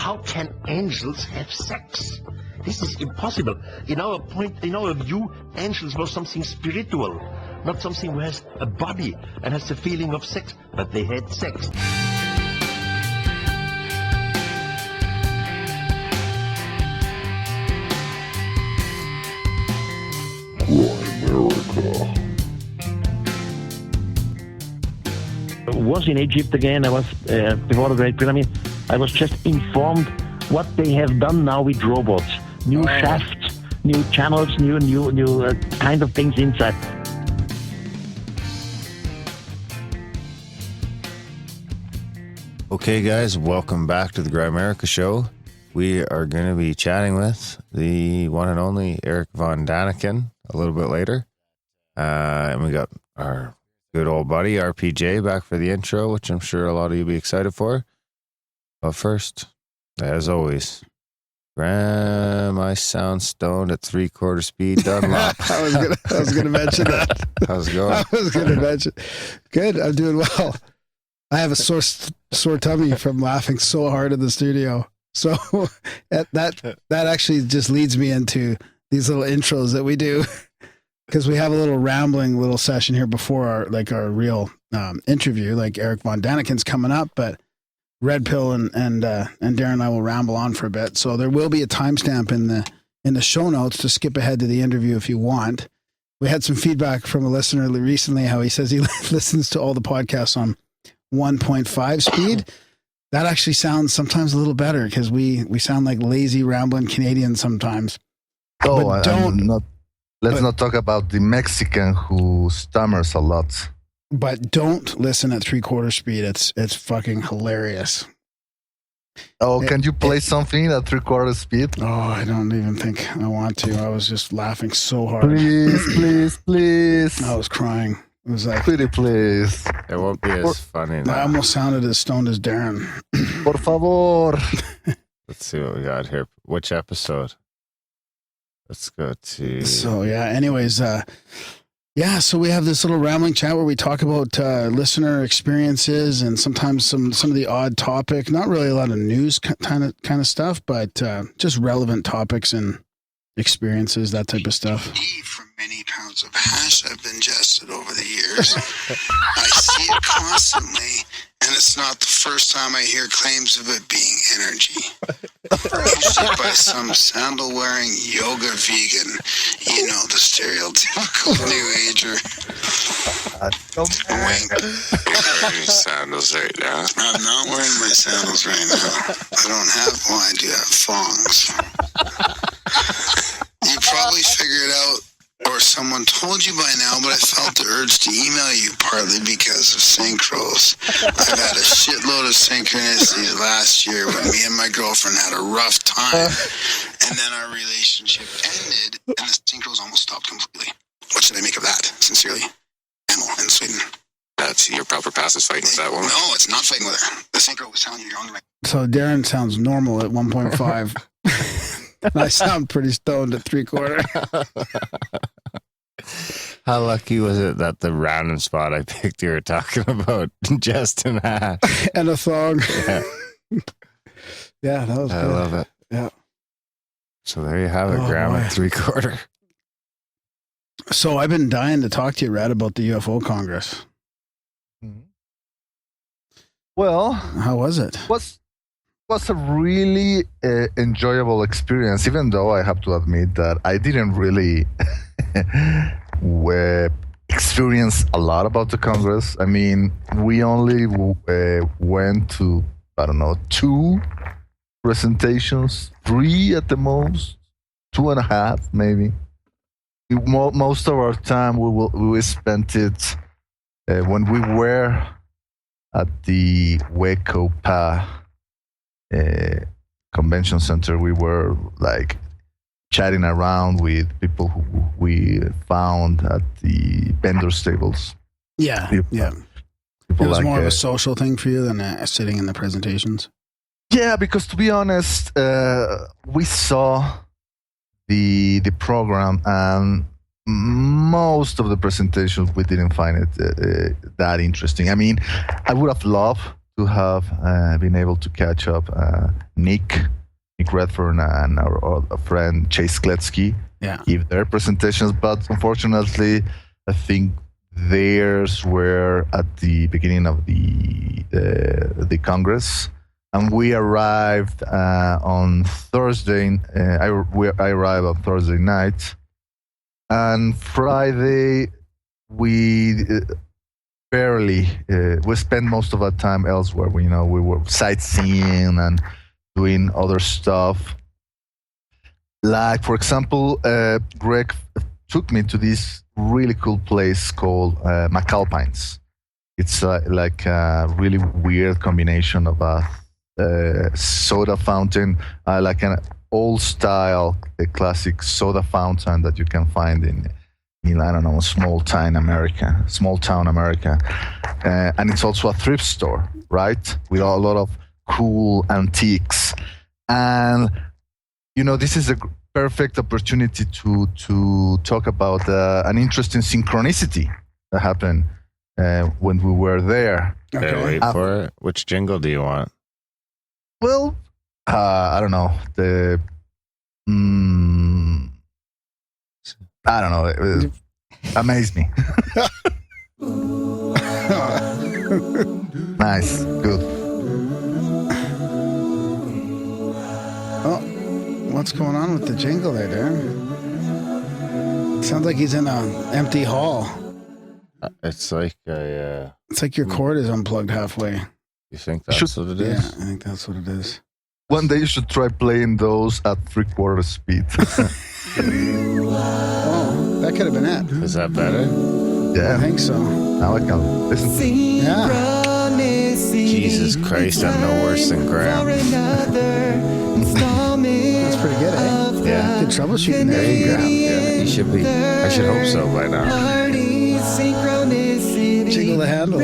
how can angels have sex? This is impossible. In our view, angels were something spiritual, not something who has a body and has the feeling of sex, but they had sex. Grimerica. I was in Egypt again. I was before the Great Pyramid. I was just informed what they have done now with robots. New shafts, new channels, new kind of things inside. Okay, guys, welcome back to the Grimerica show. We are going to be chatting with the one and only Erich Von Daniken a little bit later. And we got our good old buddy, RPJ, back for the intro, which I'm sure a lot of you will be excited for. But first, as always, Graham, I sound stoned at 3/4 speed Dunlop. I was gonna mention that. How's it going? I was gonna mention. Good, I'm doing well. I have a sore tummy from laughing so hard in the studio. So that actually just leads me into these little intros that we do, because we have a little rambling little session here before our real interview. Like Erich Von Daniken's coming up, but Red Pill and Darren and I will ramble on for a bit. So there will be a timestamp in the show notes to skip ahead to the interview if you want. We had some feedback from a listener recently how he says he listens to all the podcasts on 1.5 speed. That actually sounds sometimes a little better because we sound like lazy rambling Canadians sometimes. Oh, let's not talk about the Mexican who stammers a lot. But don't listen at 3/4 speed. It's fucking hilarious. Oh, can you play something at 3/4 speed? Oh, I don't even think I want to. I was just laughing so hard. Please. I was crying. It was like, pretty please. It won't be as funny now. I almost sounded as stoned as Darren. Por favor. Let's see what we got here. Which episode? Let's go to... So, yeah, anyways, so we have this little rambling chat where we talk about listener experiences and sometimes some of the odd topic, not really a lot of news kind of stuff, but just relevant topics and experiences, that type of stuff. From many pounds of hash I've ingested over the years. I see it constantly, and it's not the first time I hear claims of it being energy. Usually by some sandal-wearing yoga vegan, the stereotypical new ager. Wink. You're wearing sandals right now? I'm not wearing my sandals right now. I do have thongs. You probably figured out, or someone told you by now, but I felt the urge to email you partly because of synchros. I've had a shitload of synchronicities last year when me and my girlfriend had a rough time, and then our relationship ended, and the synchros almost stopped completely. What should I make of that? Sincerely, Emil in Sweden. That's your proper passive fighting with that woman? No, it's not fighting with her. The synchro was telling you're on the right. So Darren sounds normal at 1.5. I sound pretty stoned at 3/4. How lucky was it that the random spot I picked you were talking about just an hat and a thong? Yeah, yeah, that was I good. love it. Yeah. So there you have it, Graham, at 3/4. So I've been dying to talk to you, Red, about the UFO Congress. Well, how was it? Was a really enjoyable experience, even though I have to admit that I didn't really experience a lot about the Congress. I mean, we only went to, 2 presentations, 3 at the most, 2.5 maybe. Most of our time we spent it when we were at the Waco convention center. We were like chatting around with people who we found at the vendors tables. Yeah. It was more of a social thing for you than sitting in the presentations. Yeah, because to be honest, we saw the program, and most of the presentations we didn't find it that interesting. I mean, I would have loved to have been able to catch up Nick Redfern and our friend Chase Kletsky give their presentations, but unfortunately, I think theirs were at the beginning of the Congress, and we arrived on Thursday. I arrived on Thursday night, and Friday we we spent most of our time elsewhere. We were sightseeing and doing other stuff. Like, for example, Greg took me to this really cool place called McAlpines. It's like a really weird combination of a soda fountain, like an old style, a classic soda fountain that you can find in I don't know, small town America, and it's also a thrift store, right? With a lot of cool antiques, and this is a perfect opportunity to talk about an interesting synchronicity that happened when we were there. Okay, wait for it. Which jingle do you want? Well, I don't know. I don't know. Amaze me. Nice. Good. Oh, what's going on with the jingle there, Darren? Sounds like he's in an empty hall. It's like It's like your cord is unplugged halfway. You think that's what it is? Yeah, I think that's what it is. One day you should try playing those at 3/4 speed. Oh, that could have been it. Is that better? Yeah, I think so. now I can listen to it. Yeah. Jesus Christ, I'm no worse than Graham. That's pretty good, eh? Yeah. Good troubleshooting there. There you go. Yeah, you should be. I should hope so by now. Jiggle the handle.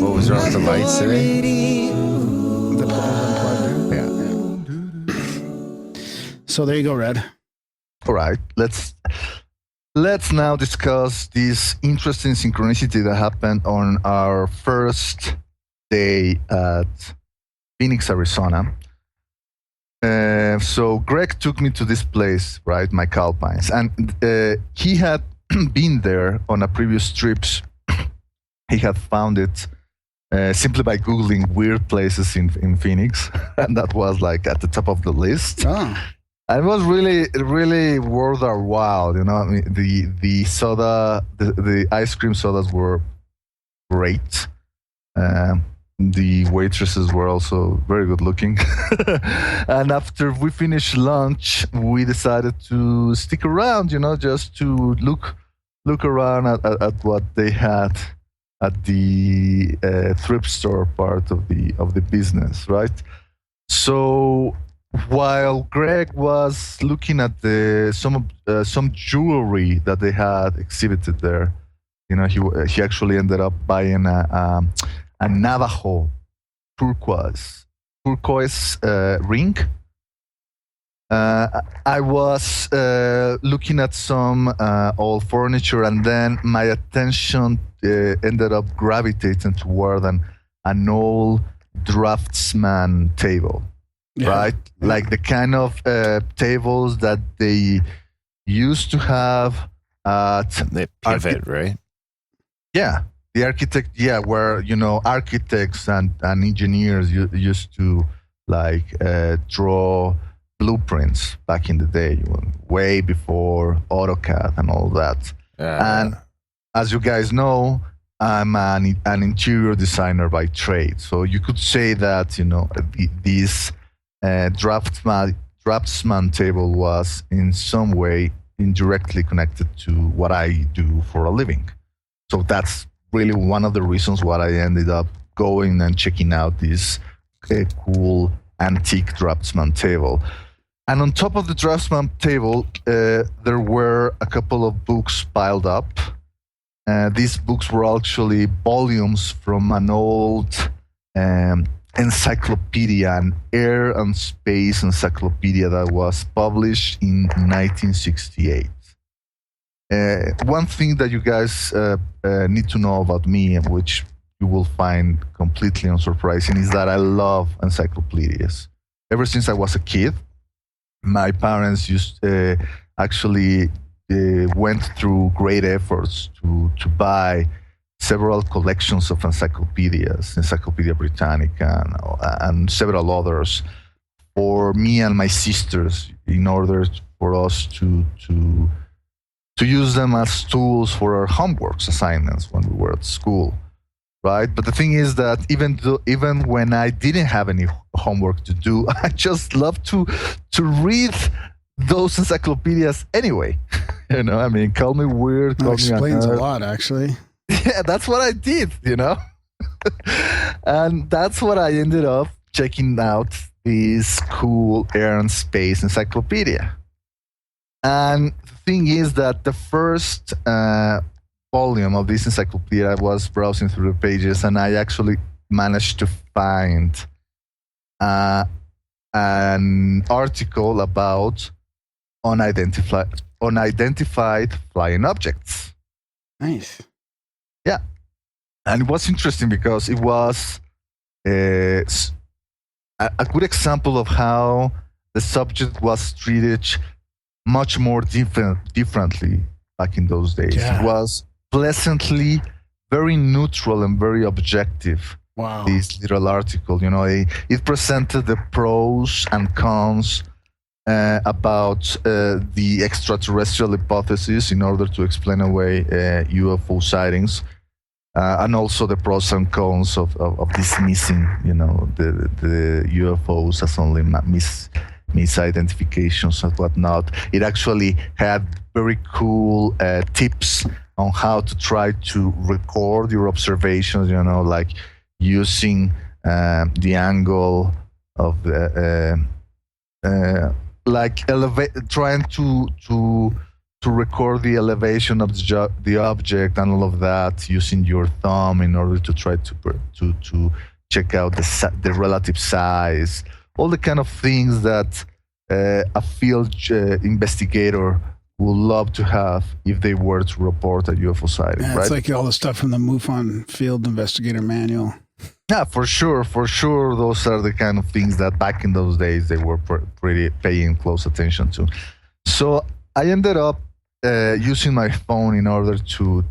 What was wrong with the lights today? The plug unplugged. Yeah. So there you go, Red. All right, let's now discuss this interesting synchronicity that happened on our first day at Phoenix, Arizona. So Greg took me to this place, right, McAlpines, and he had been there on a previous trips. He had found it simply by Googling weird places in Phoenix, and that was like at the top of the list. Oh. And it was really, really worth our while. I mean, the soda, the ice cream sodas were great. The waitresses were also very good looking. And after we finished lunch, we decided to stick around, just to look around at what they had at the thrift store part of the business, right? So while Greg was looking at some jewelry that they had exhibited there, he actually ended up buying a Navajo turquoise ring. I was looking at some old furniture, and then my attention ended up gravitating toward an old draftsman table. Yeah. Right? Like the kind of tables that they used to have at They pivot, right? Yeah, the architect. Yeah, where architects and engineers used to draw blueprints back in the day, way before AutoCAD and all that. And as you guys know, I'm an interior designer by trade, so you could say that these draftsman table was in some way indirectly connected to what I do for a living. So that's really one of the reasons why I ended up going and checking out this cool antique draftsman table. And on top of the draftsman table, there were a couple of books piled up. These books were actually volumes from an old encyclopedia, an air and space encyclopedia that was published in 1968. One thing that you guys need to know about me, which you will find completely unsurprising is that I love encyclopedias. Ever since I was a kid, my parents actually went through great efforts to buy several collections of encyclopedias, Encyclopedia Britannica and several others, for me and my sisters, in order for us to use them as tools for our homeworks assignments when we were at school, right? But the thing is that even when I didn't have any homework to do, I just love to read those encyclopedias anyway. You know, I mean, call me weird, call That explains me a lot, actually. Yeah, that's what I did, you know? And that's what I ended up checking out, this cool Air and Space Encyclopedia. And the thing is that the first volume of this encyclopedia, I was browsing through the pages, and I actually managed to find an article about unidentified flying objects. Nice. Yeah. And it was interesting because it was a good example of how the subject was treated much more differently back in those days. Yeah. It was pleasantly very neutral and very objective. Wow. This little article, you know, it presented the pros and cons about the extraterrestrial hypothesis in order to explain away UFO sightings, and also the pros and cons of dismissing, you know, the UFOs as only misidentifications and whatnot. It actually had very cool tips on how to try to record your observations, you know, like using the angle of the trying to record the elevation of the object and all of that using your thumb in order to try to check out the relative size, all the kind of things that a field investigator would love to have if they were to report a UFO sighting. Yeah, right? it's like all the stuff from the MUFON Field Investigator Manual. Yeah, for sure. Those are the kind of things that back in those days they were pretty paying close attention to. So I ended up using my phone in order to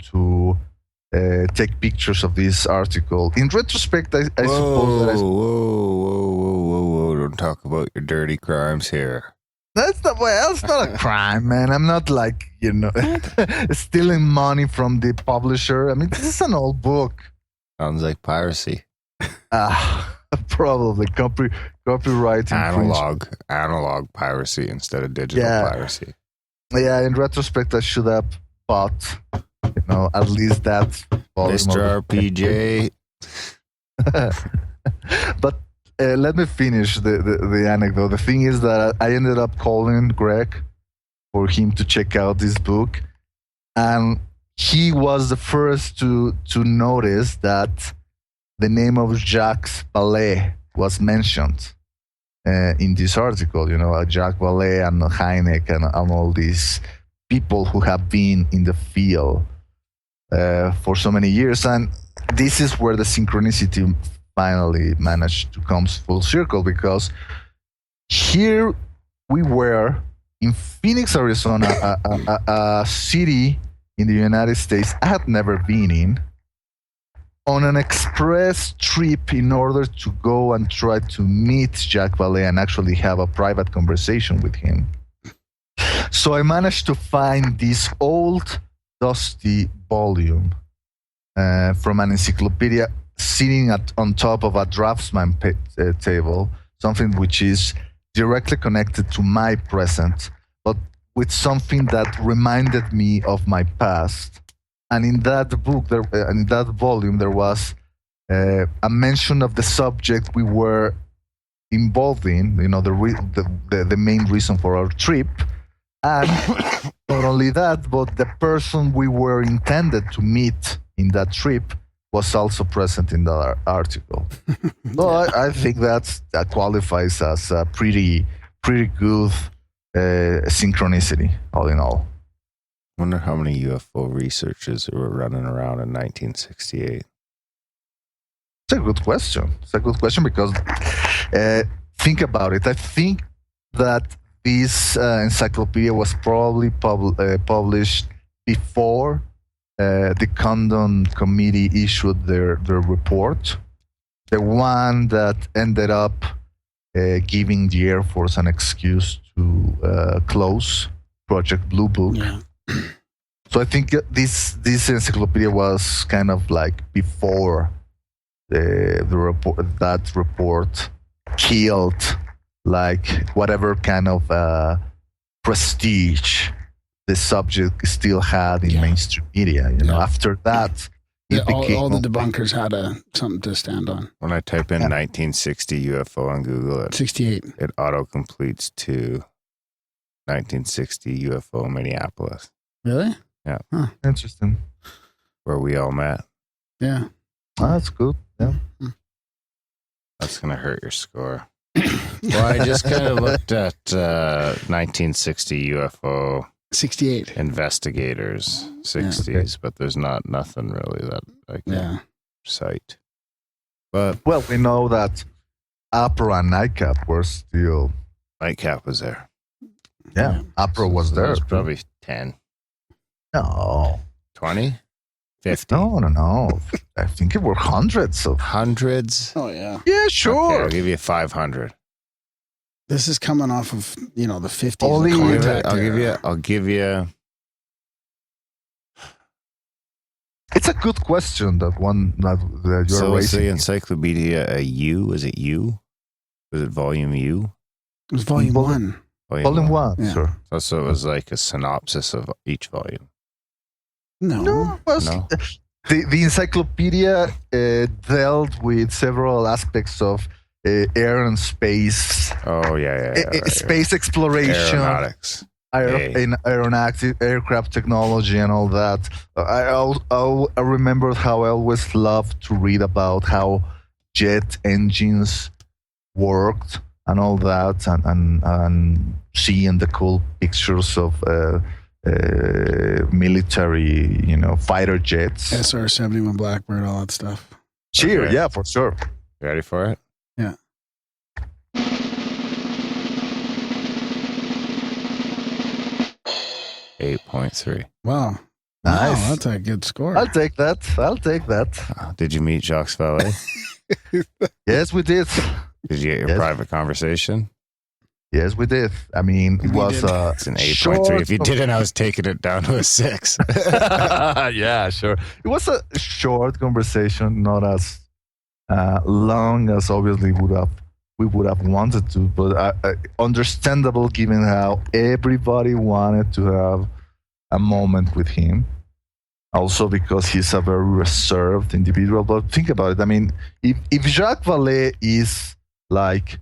take pictures of this article. In retrospect, I suppose that Whoa. Don't talk about your dirty crimes here. That's not a crime, man. I'm not like, you know, stealing money from the publisher. I mean, this is an old book. Sounds like piracy. Probably copyright analog piracy instead of digital piracy. Yeah, in retrospect, I should have bought, you know, at least that volume. Mr. RPJ. But let me finish the anecdote. The thing is that I ended up calling Greg for him to check out this book, and he was the first to notice that the name of Jacques Vallee was mentioned in this article. You know, Jacques Vallee and Hynek and all these people who have been in the field for so many years. And this is where the synchronicity finally managed to come full circle, because here we were in Phoenix, Arizona, a city in the United States I had never been in, on an express trip in order to go and try to meet Jacques Vallee and actually have a private conversation with him. So I managed to find this old, dusty volume from an encyclopedia sitting on top of a draftsman table, something which is directly connected to my present, but with something that reminded me of my past. And in that book, in that volume, there was a mention of the subject we were involved in, you know, the main reason for our trip. And not only that, but the person we were intended to meet in that trip was also present in the article. So I think that qualifies as a pretty good synchronicity, all in all. I wonder how many UFO researchers were running around in 1968. It's a good question. It's a good question because think about it. I think that this encyclopedia was probably published before the Condon Committee issued their report, the one that ended up giving the Air Force an excuse to close Project Blue Book. Yeah. So I think this encyclopedia was kind of like before the report. That report killed like whatever kind of prestige the subject still had in mainstream media. You know, after that, all the debunkers had something to stand on. When I type in 1960 UFO on Google, 68. It auto completes to 1960 UFO Minneapolis. Really? Yeah. Huh. Interesting. Where we all met. Yeah. Oh, that's good. Yeah. That's going to hurt your score. Well, I just kind of looked at 1960 UFO 68 investigators, 60s, but there's nothing really that I can cite. But well, we know that APRA and NICAP were still. NICAP was there. Yeah, APRA was there. It was probably 10. No. 20? 50? No. I think it were hundreds of. Hundreds? Oh, yeah. Yeah, sure. Okay, I'll give you 500. This is coming off of, the 50s. Only I'll give you. It's a good question, that you're so raising. the encyclopedia a U? Is it U? Was it volume U? It was volume 1. Volume 1, Yeah. sure. So it was like a synopsis of each volume. No. it was, No. The encyclopedia dealt with several aspects of air and space, Oh, yeah. space exploration, Aeronautics. aircraft technology, and all that. I remember how I always loved to read about how jet engines worked and all that, and seeing the cool pictures of military, fighter jets. SR-71 Blackbird, all that stuff. Cheer, Okay. yeah, for sure. You ready for it? Yeah. 8.3. Wow. Nice. Wow, that's a good score. I'll take that. Did you meet Jacques Vallee? Yes, we did. Did you get your Yes. private conversation? Yes, we did. I mean, it was It's an 8.3. If you didn't, I was taking it down to a 6. yeah, sure. It was a short conversation, not as long as obviously we would have wanted to, but understandable given how everybody wanted to have a moment with him. Also because he's a very reserved individual. But think about it. I mean, if Jacques Vallee is like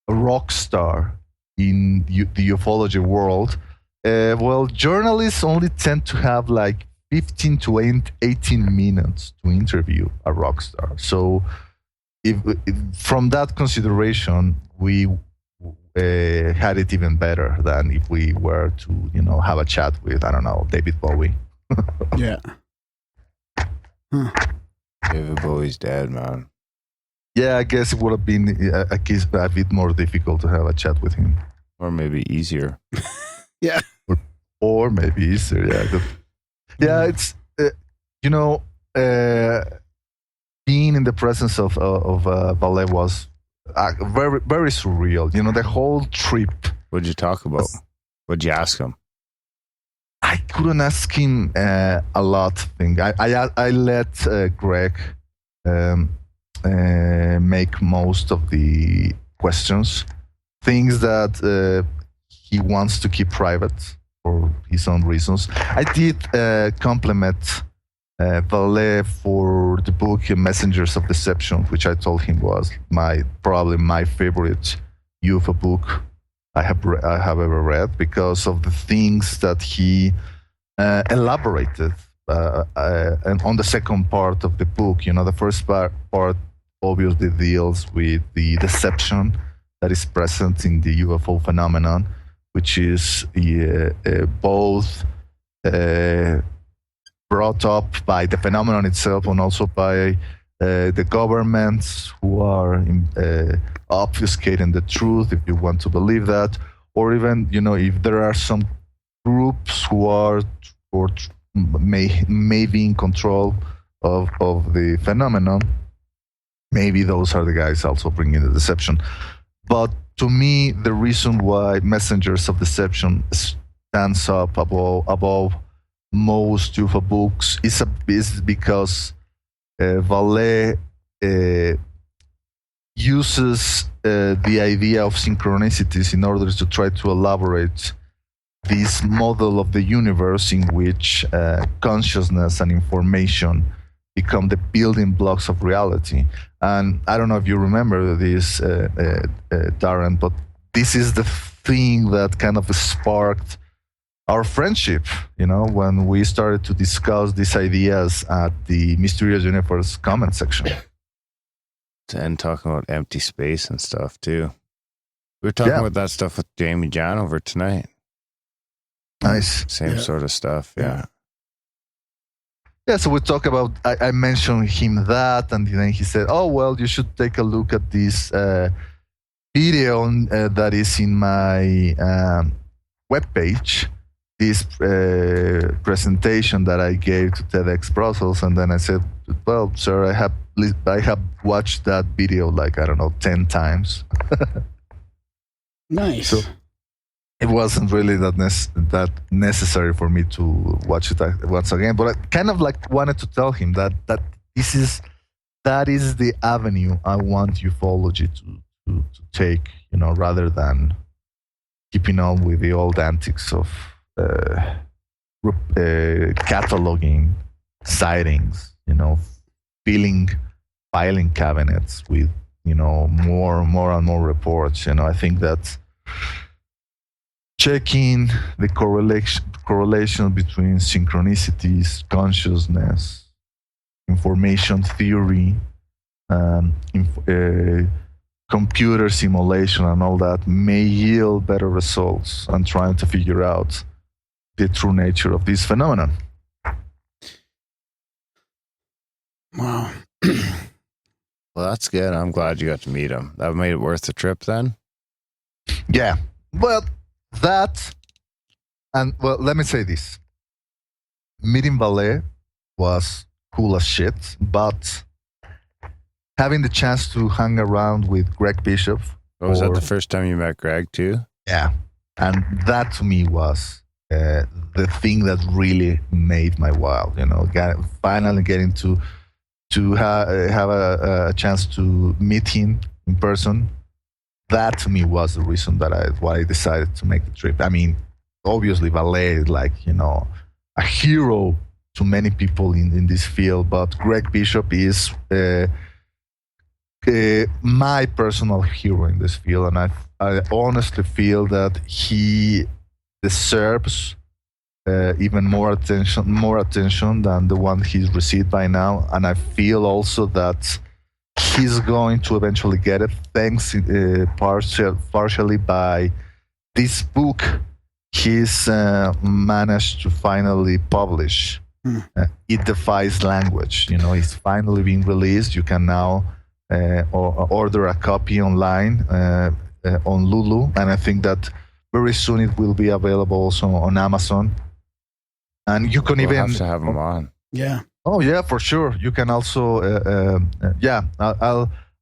a rock star in the ufology world, well, journalists only tend to have like 15 to 18 minutes to interview a rock star. So if from that consideration, we had it even better than if we were to, have a chat with, I don't know, David Bowie. Yeah. David Bowie's dead, man. Yeah, I guess it would have been a bit more difficult to have a chat with him. Or maybe easier. Yeah. Or maybe easier, yeah. Yeah, it's, being in the presence of Vallee was very, very surreal. The whole trip. What'd you talk about? What'd you ask him? I couldn't ask him a lot of things. I let Greg make most of the questions, things that he wants to keep private for his own reasons. I did compliment Vallee for the book Messengers of Deception, which I told him was probably my favorite UFO book I have ever read, because of the things that he elaborated and on the second part of the book. The first part obviously deals with the deception that is present in the UFO phenomenon, which is both brought up by the phenomenon itself and also by the governments who are obfuscating the truth, if you want to believe that, or even, if there are some groups who are or may be in control of the phenomenon, maybe those are the guys also bringing the deception. But to me, the reason why Messengers of Deception stands up above most UFO books is because Vallee uses the idea of synchronicities in order to try to elaborate this model of the universe in which consciousness and information become the building blocks of reality. And I don't know if you remember this, Darren, but this is the thing that kind of sparked our friendship, when we started to discuss these ideas at the Mysterious Universe comment section. And talking about empty space and stuff too. We were talking about that stuff with Jamie Janover tonight. Nice. Same sort of stuff, yeah. Yeah, so we talk about, I mentioned him that, and then he said, oh, well, you should take a look at this video that is in my webpage, this presentation that I gave to TEDx Brussels. And then I said, well, sir, I have watched that video 10 times. Nice. So it wasn't really that necessary for me to watch it once again, but I kind of wanted to tell him that that is the avenue I want ufology to take, rather than keeping on with the old antics of cataloging sightings, filing cabinets with more and more reports. I think that checking the correlation between synchronicities, consciousness, information theory, computer simulation, and all that may yield better results on trying to figure out the true nature of this phenomenon. Wow. Well, that's good. I'm glad you got to meet him. That made it worth the trip then? Yeah. Well, that, and well, let me say this. Meeting Vallee was cool as shit, but having the chance to hang around with Greg Bishop. Oh, was that the first time you met Greg too? Yeah. And that to me was the thing that really made my while, finally getting to have a chance to meet him in person. That to me was the reason why I decided to make the trip. I mean, obviously Vallee is a hero to many people in this field, but Greg Bishop is my personal hero in this field, and I honestly feel that he deserves even more attention than the one he's received by now. And I feel also that he's going to eventually get it, thanks partially by this book he's managed to finally publish. It Defies Language. It's finally being released. You can now order a copy online on Lulu, and I think that very soon it will be available also on Amazon. And you can we'll even have to have him on. Yeah. Oh yeah, for sure. You can also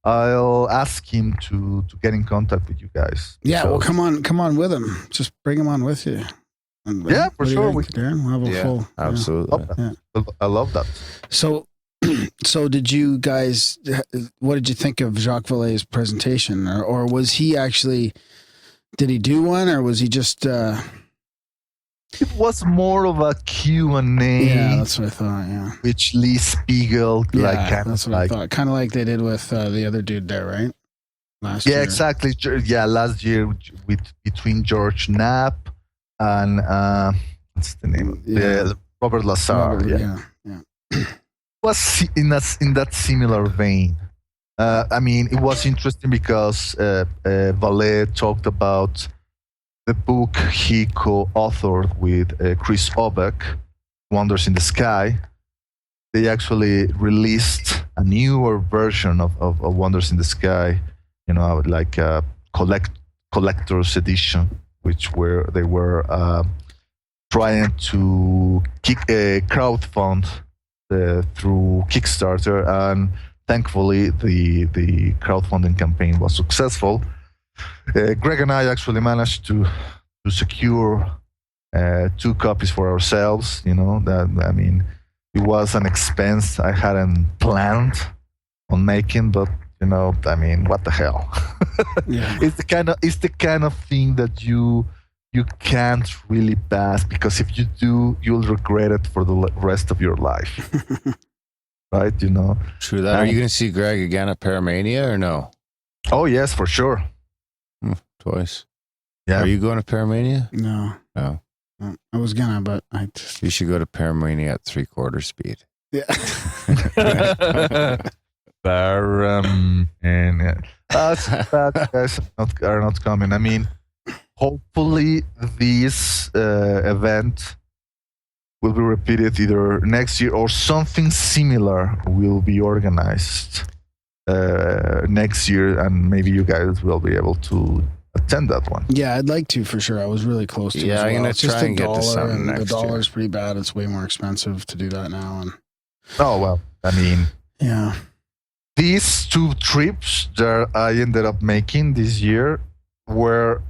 I'll ask him to get in contact with you guys. Yeah, So- well, come on with him. Just bring him on with you. And, Yeah, for what do you sure. think, Darren? We'll have a full. Absolutely. I love that. So, so did you guys? What did you think of Jacques Vallee's presentation, or was he actually? Did he do one, or was he just? It was more of a Q&A, Yeah, that's what I thought. Yeah, which Lee Spiegel that's what I thought. Kind of like they did with the other dude there, right? Last Yeah, year. exactly. Yeah, last year between George Knapp and what's the name? Yeah. Robert Lazar. Robert, yeah. Was in that similar vein. I mean, it was interesting because Vallee talked about the book he co-authored with Chris Obeck, Wonders in the Sky. They actually released a newer version of Wonders in the Sky, like a collector's edition, which they were trying to crowdfund through Kickstarter, and thankfully the crowdfunding campaign was successful. Greg and I actually managed to secure 2 copies for ourselves. It was an expense I hadn't planned on making, but what the hell? Yeah. It's the kind of thing that you can't really pass, because if you do, you'll regret it for the rest of your life. Right? True that. Are you going to see Greg again at Paramania or no? Oh yes, for sure. Twice. Yeah. Are you going to Paramania? No. No. I was gonna, but I just... You should go to Paramania at 3/4 speed. Yeah. And that guys are not coming. Hopefully this event will be repeated either next year, or something similar will be organized next year, and maybe you guys will be able to attend that one. Yeah, I'd like to, for sure. I was really close to it. Yeah, as I'm well. gonna It's try just and get to something the next dollar's year. pretty bad. It's way more expensive to do that now. And Oh well, yeah. these 2 trips that I ended up making this year were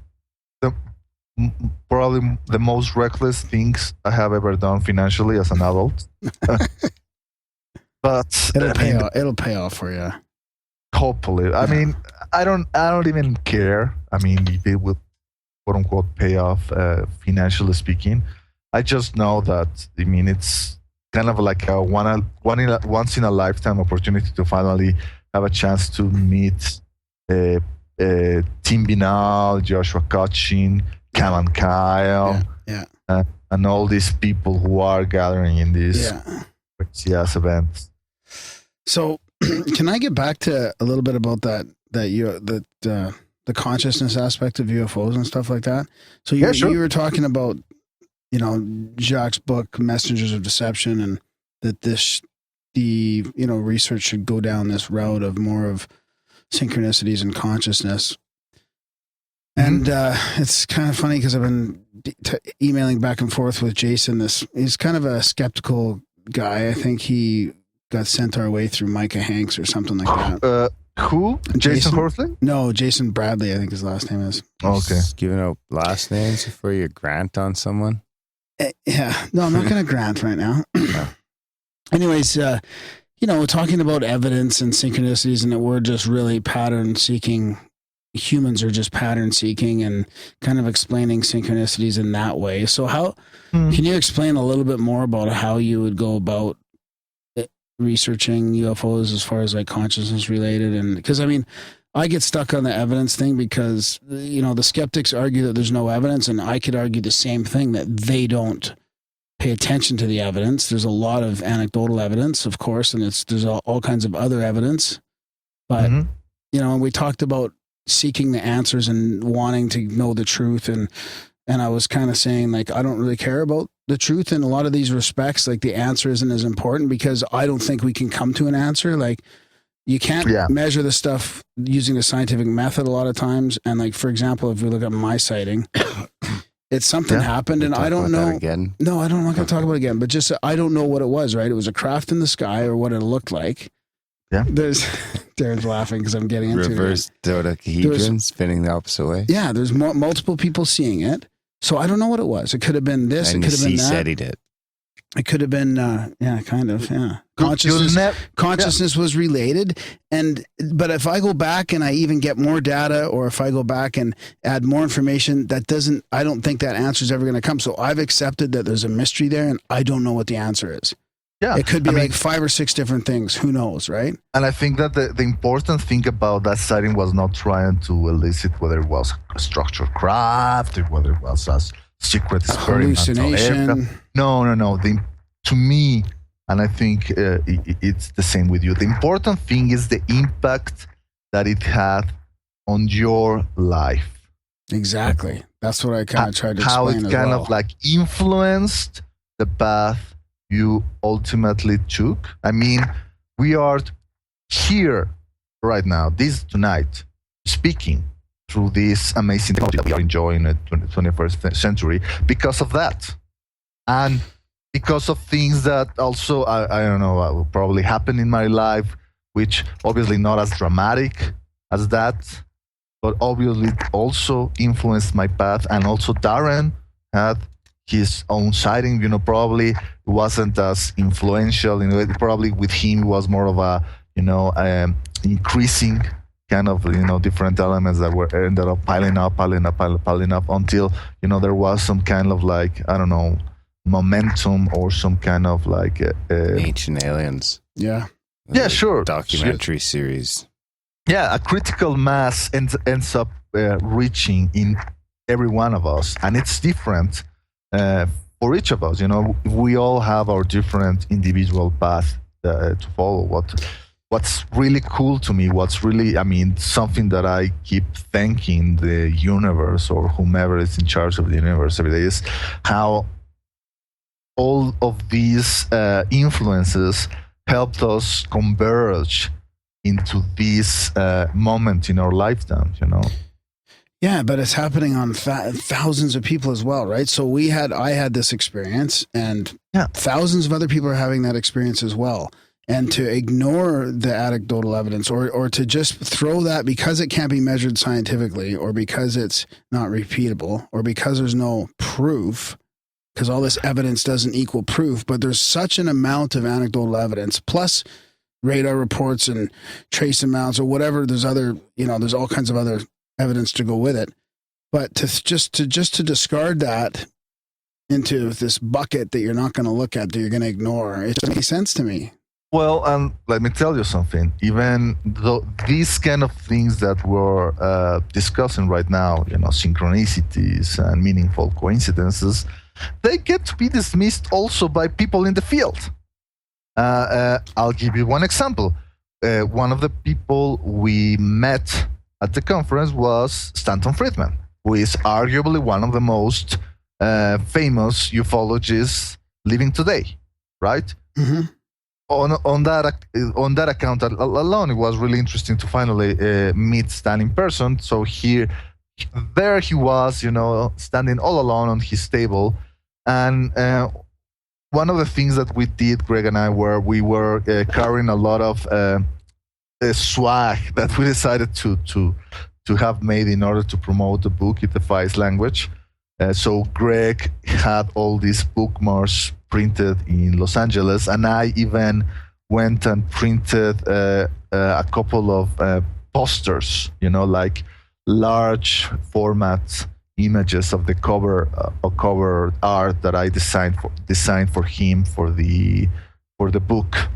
probably the most reckless things I have ever done financially as an adult. But It'll pay off for you. hopefully, I don't even care. If it will, quote unquote, pay off financially speaking. I just know that it's kind of like a once in a lifetime opportunity to finally have a chance to meet Tim Binal, Joshua Cutchin, Cam and Kyle, and all these people who are gathering in these crazy-ass events. So, can I get back to a little bit about the consciousness aspect of UFOs and stuff like that? So you were talking about, Jacques' book, Messengers of Deception, and that the research should go down this route of more of synchronicities and consciousness. And it's kind of funny because I've been emailing back and forth with Jason. He's kind of a skeptical guy. I think he got sent our way through Micah Hanks or something like that. Who? Jason Horsley? No, Jason Bradley, I think his last name is. Okay. Just giving out last names before you grant on someone? Yeah. No, I'm not going to grant right now. Anyways, talking about evidence and synchronicities, and that we're just really pattern seeking. Humans are just pattern seeking, and kind of explaining synchronicities in that way. So can you explain a little bit more about how you would go about researching UFOs as far as like consciousness related? And because I get stuck on the evidence thing because the skeptics argue that there's no evidence, and I could argue the same thing, that they don't pay attention to the evidence. There's a lot of anecdotal evidence, of course, and there's all kinds of other evidence, but we talked about seeking the answers and wanting to know the truth, and I was kind of saying, like, I don't really care about the truth in a lot of these respects. Like, the answer isn't as important, because I don't think we can come to an answer. Like, you can't measure the stuff using the scientific method a lot of times. And like, for example, if we look at my sighting, it's something happened, and I don't know. Again? No, I'm not going to talk about it again, but just, I don't know what it was, right? It was a craft in the sky, or what it looked like. Yeah. Darren's laughing because I'm getting into reverse dodecahedron spinning the opposite way. Yeah, there's multiple people seeing it. So I don't know what it was. It could have been this. And it could have been that. SETI'd it. It could have been, kind of, yeah. Consciousness was related. But if I go back and I even get more data, or if I go back and add more information, I don't think that answer is ever going to come. So I've accepted that there's a mystery there, and I don't know what the answer is. Yeah. It could be like 5 or 6 different things. Who knows, right? And I think that the important thing about that sighting was not trying to elicit whether it was a structured craft, or whether it was a secret hallucination. No. To me, and I think it's the same with you, the important thing is the impact that it had on your life. Exactly. That's what I kind of tried to explain. How it as kind well. of like influenced the path you ultimately took. I mean, we are here right now, this tonight, speaking through this amazing technology that we are enjoying in the 21st century because of that. And because of things that also, I don't know, will probably happen in my life, which obviously not as dramatic as that, but obviously also influenced my path. And also Darren had his own sighting, probably wasn't as influential. Probably with him it was more of a, increasing kind of, different elements that were ended up piling up until, there was some kind of like, I don't know, momentum or some kind of like Ancient Aliens. Yeah. Yeah, sure. Documentary series. Yeah, a critical mass ends up reaching in every one of us, and it's different for each of us. We all have our different individual path to follow. What's really cool to me, something that I keep thanking the universe or whomever is in charge of the universe every day, is how all of these influences helped us converge into this moment in our lifetime, Yeah, but it's happening on thousands of people as well, right? So I had this experience, and thousands of other people are having that experience as well. And to ignore the anecdotal evidence or to just throw that because it can't be measured scientifically or because it's not repeatable or because there's no proof, because all this evidence doesn't equal proof, but there's such an amount of anecdotal evidence plus radar reports and trace amounts or whatever. There's there's all kinds of other evidence to go with it. But to discard that into this bucket that you're not going to look at, that you're going to ignore, it doesn't make sense to me. Well, and let me tell you something. Even though these kind of things that we're discussing right now, synchronicities and meaningful coincidences, they get to be dismissed also by people in the field. I'll give you one example. One of the people we met at the conference was Stanton Friedman, who is arguably one of the most famous ufologists living today, right? Mm-hmm. On that account alone, it was really interesting to finally meet Stan in person. So there he was, standing all alone on his table, and one of the things that we did, Greg and I, we were carrying a lot of swag that we decided to have made in order to promote the book. It Defies Language. So Greg had all these bookmarks printed in Los Angeles, and I even went and printed a couple of posters, like large format images of the cover art that I designed for him for the book.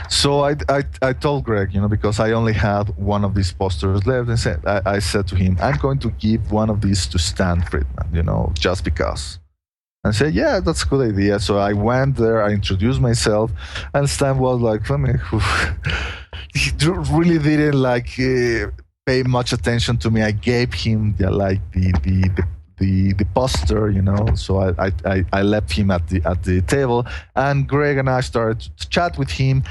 So I told Greg, because I only had one of these posters left, and I said to him, I'm going to give one of these to Stan Friedman, just because. And said, yeah, that's a good idea. So I went there, I introduced myself, and Stan was like, he really didn't pay much attention to me. I gave him the poster, So I left him at the table, and Greg and I started to chat with him.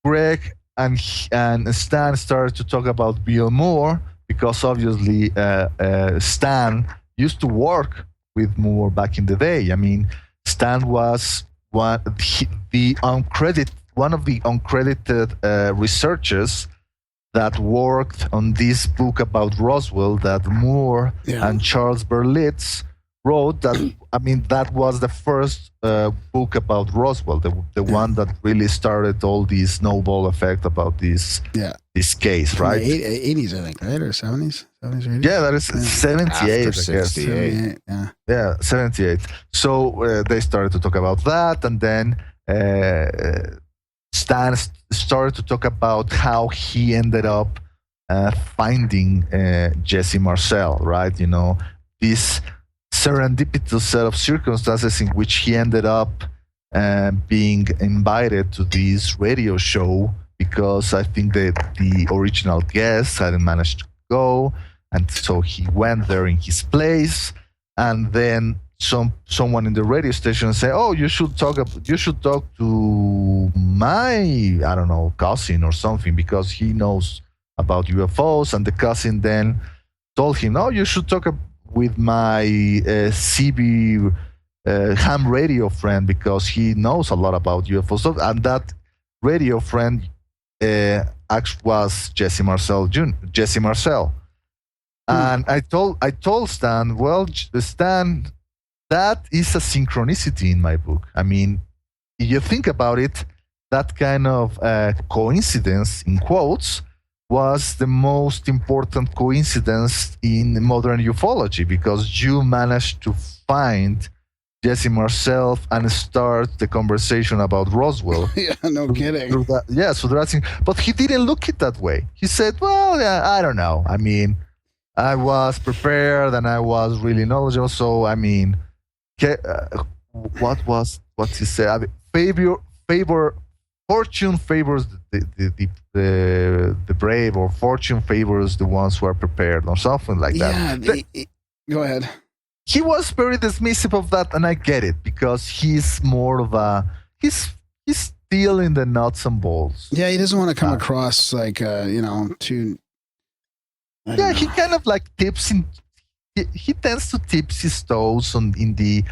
Greg and Stan started to talk about Bill Moore, because obviously Stan used to work with Moore back in the day. I mean, Stan was one of the uncredited researchers that worked on this book about Roswell that Moore and Charles Berlitz wrote. That was the first book about Roswell, the one that really started all this snowball effect about this case, right? 80s, I think, right? Or 70s? 70s or 80s? Yeah, that is 78, After 68. Yeah, 78. So they started to talk about that, and then Stan started to talk about how he ended up finding Jesse Marcel, right? This serendipitous set of circumstances in which he ended up being invited to this radio show, because I think that the original guest hadn't managed to go, and so he went there in his place. And then someone in the radio station and say, "Oh, you should talk to my, I don't know, cousin or something, because he knows about UFOs." And the cousin then told him, "Oh, you should talk with my CB ham radio friend, because he knows a lot about UFOs." And that radio friend actually was Jesse Marcel. And I told Stan, "Well, Stan, that is a synchronicity in my book. I mean, if you think about it, that kind of coincidence, in quotes, was the most important coincidence in modern ufology, because you managed to find Jesse Marcel and start the conversation about Roswell." Yeah, no kidding. So that's, but he didn't look it that way. He said, "Well, yeah, I don't know. I mean, I was prepared and I was really knowledgeable. So, I mean, what he said? I mean, fortune favors the brave, or fortune favors the ones who are prepared," or something like that. Go ahead. He was very dismissive of that, and I get it, because he's more of he's still in the nuts and bolts. Yeah, he doesn't want to come across like too. Yeah, he kind of like he tends to tip his toes in the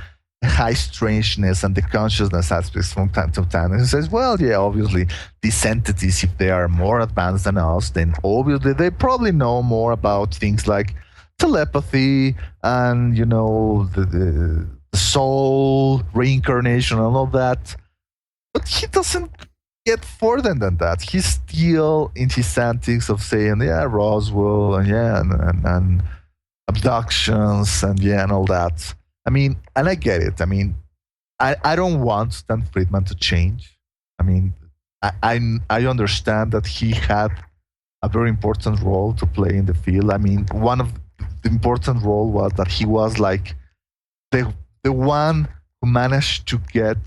high strangeness and the consciousness aspects from time to time. And he says, "Well, yeah, obviously these entities, if they are more advanced than us, then obviously they probably know more about things like telepathy and, the soul, reincarnation, and all that." But he doesn't get further than that. He's still in his antics of saying, "Yeah, Roswell, and abductions, and all that." I mean, and I get it. I mean, I don't want Stanton Friedman to change. I mean, I understand that he had a very important role to play in the field. I mean, one of the important role was that he was like the one who managed to get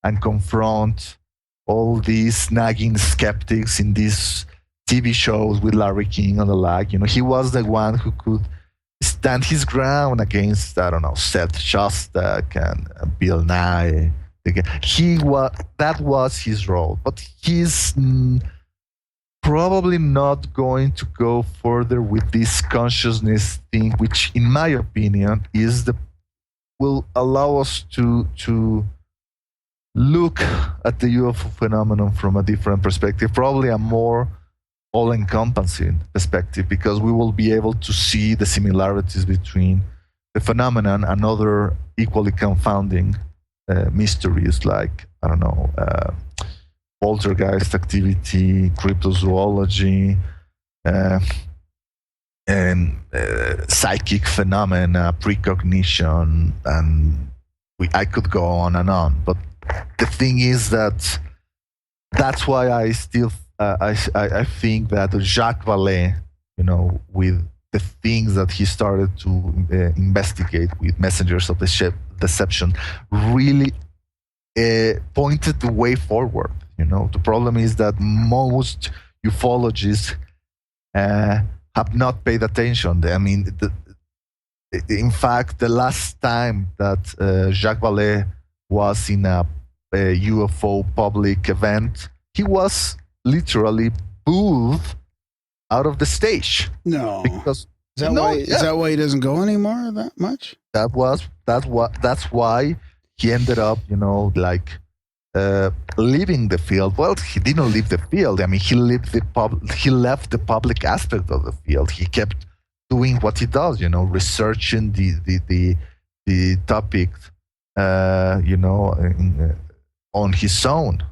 and confront all these nagging skeptics in these TV shows with Larry King and the like. He was the one who could stand his ground against, I don't know, Seth Shostak and Bill Nye. That was his role, but he's probably not going to go further with this consciousness thing, which, in my opinion, will allow us to look at the UFO phenomenon from a different perspective, probably a more all-encompassing perspective, because we will be able to see the similarities between the phenomenon and other equally confounding mysteries like, I don't know, poltergeist activity, cryptozoology, and psychic phenomena, precognition, and I could go on and on. But the thing is that's why I still I think that Jacques Vallee, with the things that he started to investigate with messengers of deception, really pointed the way forward. The problem is that most ufologists have not paid attention. I mean, in fact, the last time that Jacques Vallee was in a UFO public event, he was literally booed out of the stage. No, because is that why he doesn't go anymore that much? That's why he ended up, leaving the field. Well, he didn't leave the field. I mean, he left the public aspect of the field. He kept doing what he does, researching the topic, on his own,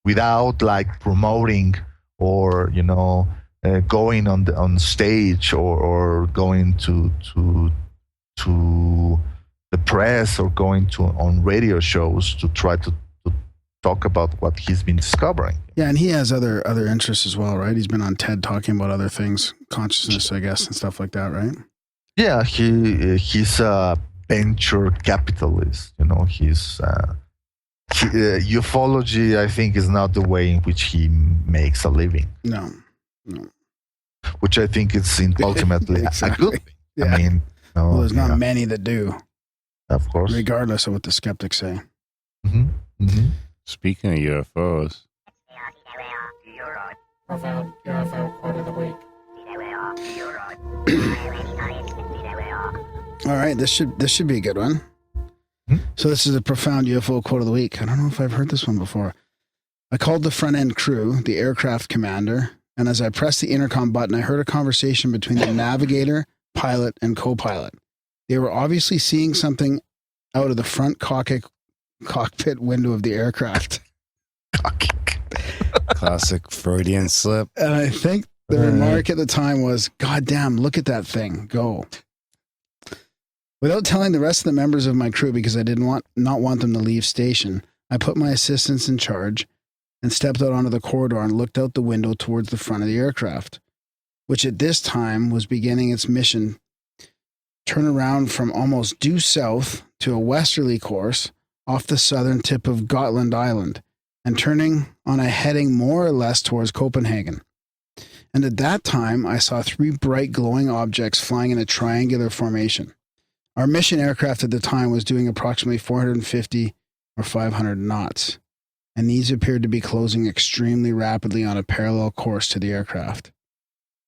without promoting or going on stage or going to the press or going on radio shows to try to talk about what he's been discovering. Yeah, and he has other interests as well, right? He's been on TED talking about other things, consciousness, I guess, and stuff like that, right? Yeah, he's a venture capitalist. He's ufology, I think, is not the way in which he makes a living. No. Which I think is ultimately exactly. a good thing. Yeah. I mean, Oh, Well, there's not yeah, many that do, of course. regardless of what the skeptics say. Mm-hmm. Mm-hmm. Speaking of UFOs, Profound UFO quote of the week. All right, this should be a good one. Hmm? So this is a profound UFO quote of the week. I don't know if I've heard this one before. I called the front end crew, the aircraft commander, and as I pressed the intercom button, I heard a conversation between the navigator, pilot, and co-pilot. They were obviously seeing something out of the front cockpit window of the aircraft. classic Freudian slip. And I think the remark at the time was, "God damn, look at that thing go." Without telling the rest of the members of my crew, because I didn't not want them to leave station, I put my assistants in charge and stepped out onto the corridor and looked out the window towards the front of the aircraft, which at this time was beginning its mission, turn around from almost due south to a westerly course off the southern tip of Gotland Island and turning on a heading more or less towards Copenhagen. And at that time, I saw 3 bright glowing objects flying in a triangular formation. Our mission aircraft at the time was doing approximately 450 or 500 knots, and these appeared to be closing extremely rapidly on a parallel course to the aircraft.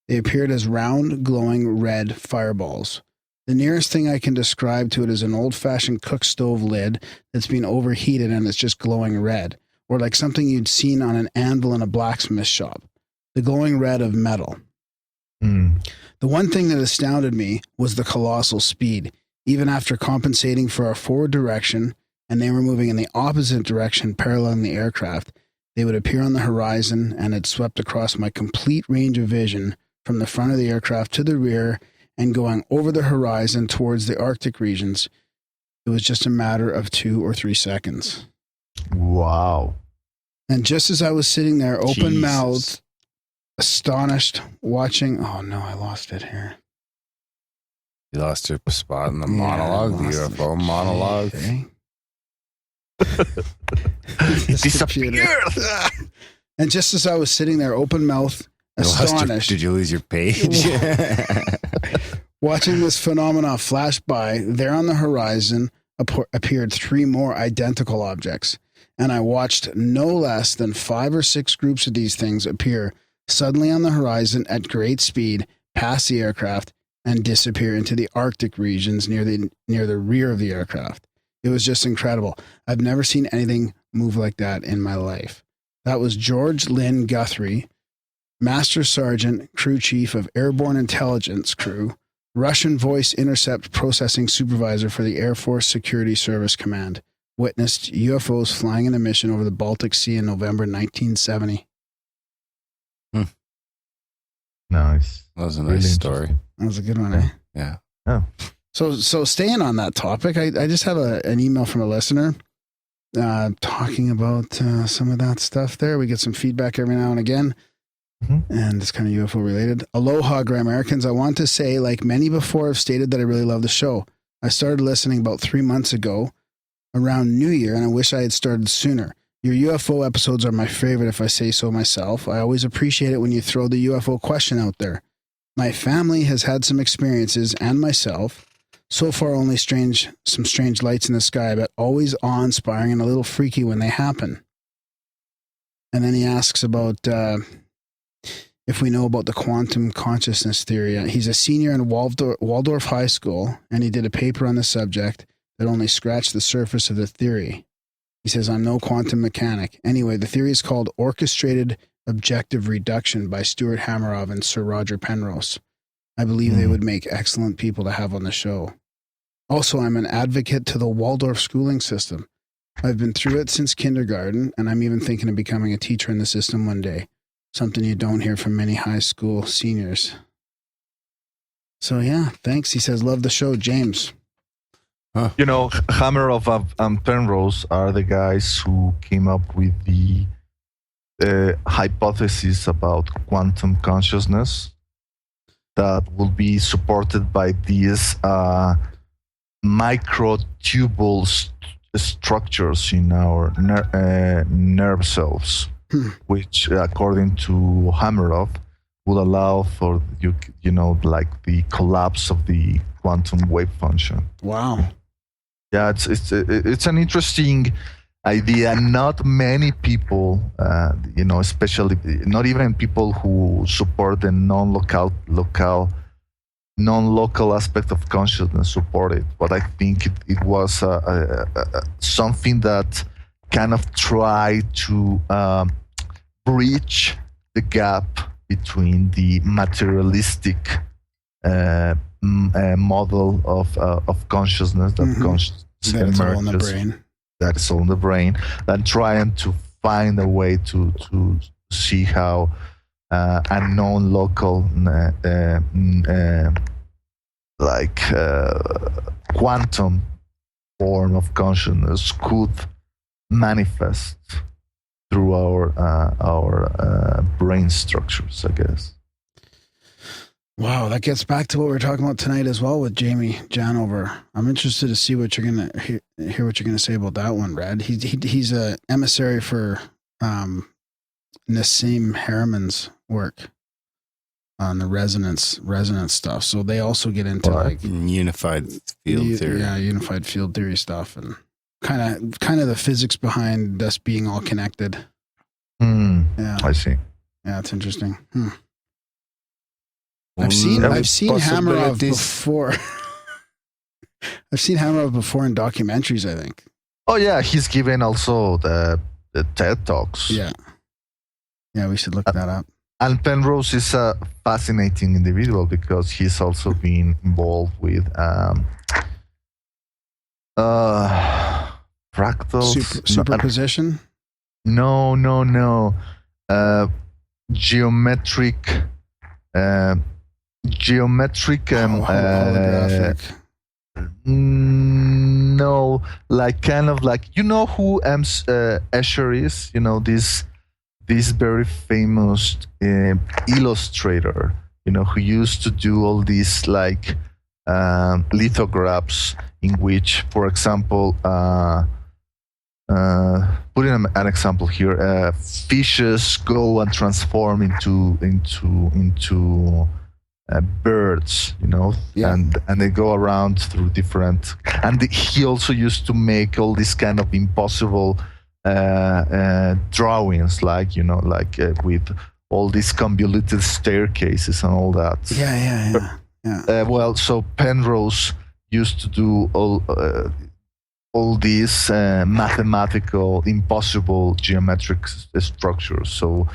They appeared as round, glowing red fireballs. The nearest thing I can describe to it is an old-fashioned cook stove lid that's been overheated and it's just glowing red, or like something you'd seen on an anvil in a blacksmith shop. The glowing red of metal. Mm. The one thing that astounded me was the colossal speed. Even after compensating for our forward direction, and they were moving in the opposite direction, paralleling the aircraft, they would appear on the horizon and had swept across my complete range of vision from the front of the aircraft to the rear and going over the horizon towards the Arctic regions. It was just a matter of 2 or 3 seconds. Wow. And just as I was sitting there, open-mouthed, Jesus. astonished, watching... Oh, no, I lost it here. You lost your spot in the Yeah, monologue, I the lost UFO it. monologue. Okay. It disappeared. And just as I was sitting there, open-mouthed, You lost your- astonished, did you lose your page? watching this phenomena flash by, there on the horizon appeared 3 more identical objects. And I watched no less than 5 or 6 groups of these things appear suddenly on the horizon at great speed, past the aircraft, and disappear into the Arctic regions near the rear of the aircraft. It was just incredible. I've never seen anything move like that in my life. That was George Lynn Guthrie, Master Sergeant, Crew Chief of Airborne Intelligence Crew, Russian Voice Intercept Processing Supervisor for the Air Force Security Service Command, witnessed UFOs flying in a mission over the Baltic Sea in November 1970. Nice. That was a Really nice story. That was a good one, eh? Yeah. So staying on that topic, I just have an email from a listener talking about some of that stuff there. We get some feedback every now and again, and it's kind of UFO related. Aloha, Grimericans. I want to say, like many before, I've stated that I really love the show. I started listening about 3 months ago around New Year, and I wish I had started sooner. Your UFO episodes are my favorite, if I say so myself. I always appreciate it when you throw the UFO question out there. My family has had some experiences, and myself. So far, only some strange lights in the sky, but always awe-inspiring and a little freaky when they happen. And then he asks about if we know about the quantum consciousness theory. He's a senior in Waldorf High School, and he did a paper on the subject that only scratched the surface of the theory. He says, I'm no quantum mechanic. Anyway, the theory is called Orchestrated Objective Reduction by Stuart Hameroff and Sir Roger Penrose. I believe they would make excellent people to have on the show. Also, I'm an advocate to the Waldorf schooling system. I've been through it since kindergarten, and I'm even thinking of becoming a teacher in the system one day. Something you don't hear from many high school seniors. So yeah, thanks. He says, love the show, James. You know, Hameroff and Penrose are the guys who came up with the hypothesis about quantum consciousness that will be supported by these microtubule structures in our nerve cells, which, according to Hameroff, would allow for like the collapse of the quantum wave function. Wow. Yeah, it's an interesting idea. Not many people, especially not even people who support the non-local aspect of consciousness support it. But I think it was something that kind of tried to bridge the gap between the materialistic model of consciousness that consciousness That's all in the emerges. brain. That is all in the brain. And trying to find a way to see how a non-local quantum form of consciousness could manifest through our brain structures, I guess. Wow, that gets back to what we were talking about tonight as well with Jamie Janover. I'm interested to see what you're gonna hear what you're gonna say about that one, Red. He's a emissary for Nassim Haramehn's work on the resonance stuff. So they also get into like Unified field theory. Yeah, unified field theory stuff, and kind of the physics behind us being all connected. Yeah, I see. yeah, it's interesting. I've seen Hamarov before. I've seen Hamarov before in documentaries, I think. Oh yeah, he's given also the TED Talks. Yeah, we should look that up. And Penrose is a fascinating individual because he's also been involved with fractals. Superposition? No. Geometric. Holographic. No, like kind of like, you know who Escher is? You know, this very famous illustrator, who used to do all these like lithographs in which, for example, putting an example here, fishes go and transform into birds, and they go around through different. And he also used to make all these kind of impossible drawings, like with all these convoluted staircases and all that. Yeah. Well, so Penrose used to do all these mathematical, impossible geometric structures. So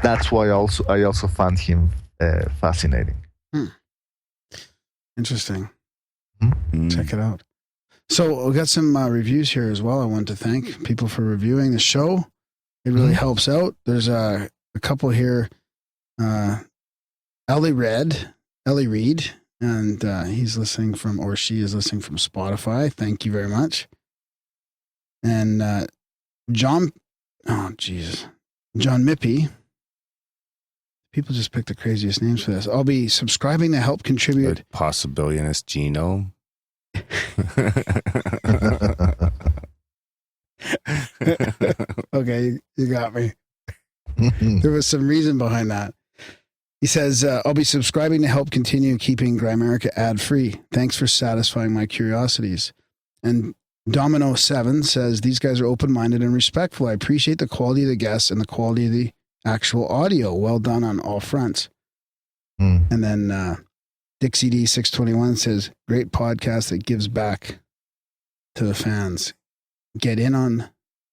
that's why I also found him fascinating. Interesting. Check it out. So we got some reviews here as well. I want to thank people for reviewing the show. It really helps out. There's a couple here. Ellie Reed, and he's listening from, or she is listening from Spotify. Thank you very much. And John Mippy. People just pick the craziest names for this. I'll be subscribing to help contribute. Possibilionist genome. Okay, you got me. There was some reason behind that. He says, I'll be subscribing to help continue keeping Grimerica ad-free. Thanks for satisfying my curiosities. And Domino7 says, these guys are open-minded and respectful. I appreciate the quality of the guests and the quality of the actual audio. Well done on all fronts. And then Dixie D621 says, great podcast that gives back to the fans. Get in on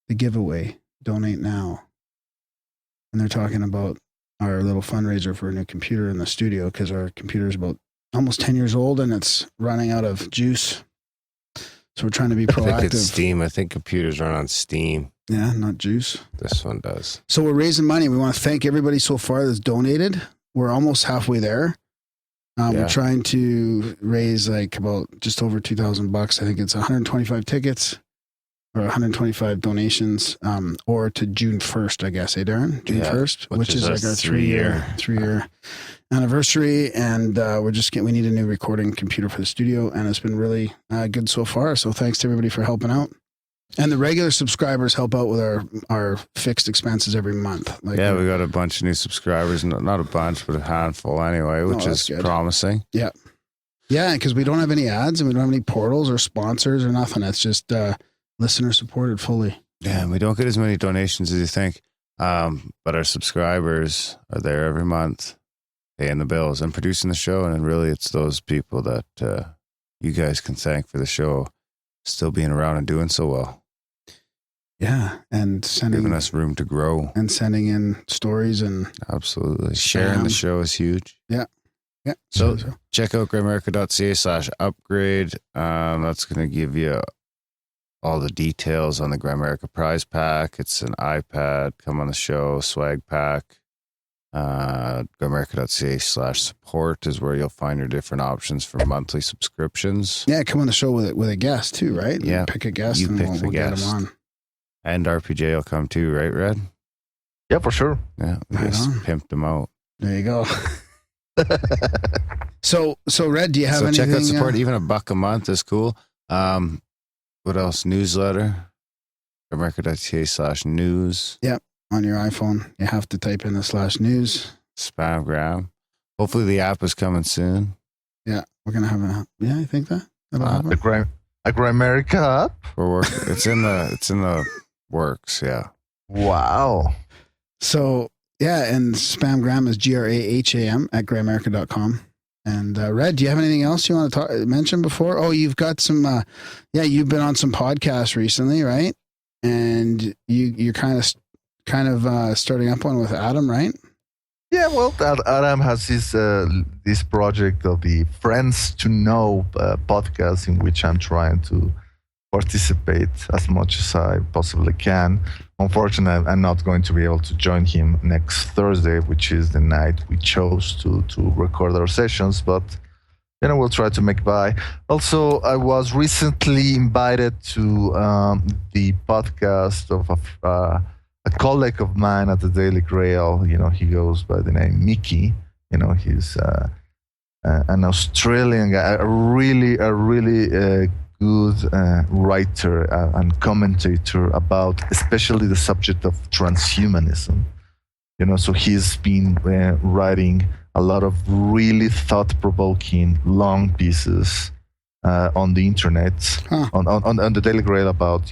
the giveaway. Donate now. And they're talking about our little fundraiser for a new computer in the studio, because our computer is about almost 10 years old and it's running out of juice. So we're trying to be proactive. I think it's Steam. I think computers run on Steam. Yeah, not juice. This one does. So we're raising money. We want to thank everybody so far that's donated. We're almost halfway there. We're trying to raise like about just over $2,000. I think it's 125 tickets or 125 donations, or to June 1st, I guess, Darren? June 1st, which is like our three-year anniversary. And we need a new recording computer for the studio, and it's been really good so far. So thanks to everybody for helping out. And the regular subscribers help out with our fixed expenses every month. Like yeah, we got a bunch of new subscribers. Not a bunch, but a handful anyway, which is good. promising. Yeah. Yeah, because we don't have any ads and we don't have any portals or sponsors or nothing. It's just listener supported fully. Yeah, and we don't get as many donations as you think. But our subscribers are there every month, paying the bills and producing the show. And really, it's those people that you guys can thank for the show still being around and doing so well. Yeah, and giving us room to grow. And sending in stories and... Absolutely. Sharing the show is huge. Yeah. Yeah. So check out grimerica.ca/upgrade. That's going to give you all the details on the Grimerica prize pack. It's an iPad, come on the show, swag pack. Grimerica.ca/support is where you'll find your different options for monthly subscriptions. Yeah, come on the show with a guest too, right? Yeah. You pick a guest and we'll get them on. And RPJ will come too, right, Red? Yeah, for sure. Yeah, we just pimped them out. There you go. So Red, do you have anything? So check out support. Even $1 a month is cool. What else? Newsletter. Grimerica.ca/news. Yep. On your iPhone, you have to type in the /news. Spamgram. Hopefully the app is coming soon. Yeah, we're gonna have I think that'll happen. A Grimerica app. It's in the works. Yeah. Wow. So yeah, and Spamgram is GRAHAM at grimerica.com. And Red, do you have anything else you want to mention before? Oh, you've got some. You've been on some podcasts recently, right? And you're kind of starting up one with Adam, right? Yeah, well, Adam has this project of the Friends to Know podcast in which I'm trying to participate as much as I possibly can. Unfortunately, I'm not going to be able to join him next Thursday, which is the night we chose to record our sessions, but we'll try to make by. Also, I was recently invited to the podcast of a colleague of mine at the Daily Grail. He goes by the name Mickey. He's an Australian guy, a really good writer and commentator about especially the subject of transhumanism. So he's been writing a lot of really thought-provoking long pieces on the internet, on the Daily Grail about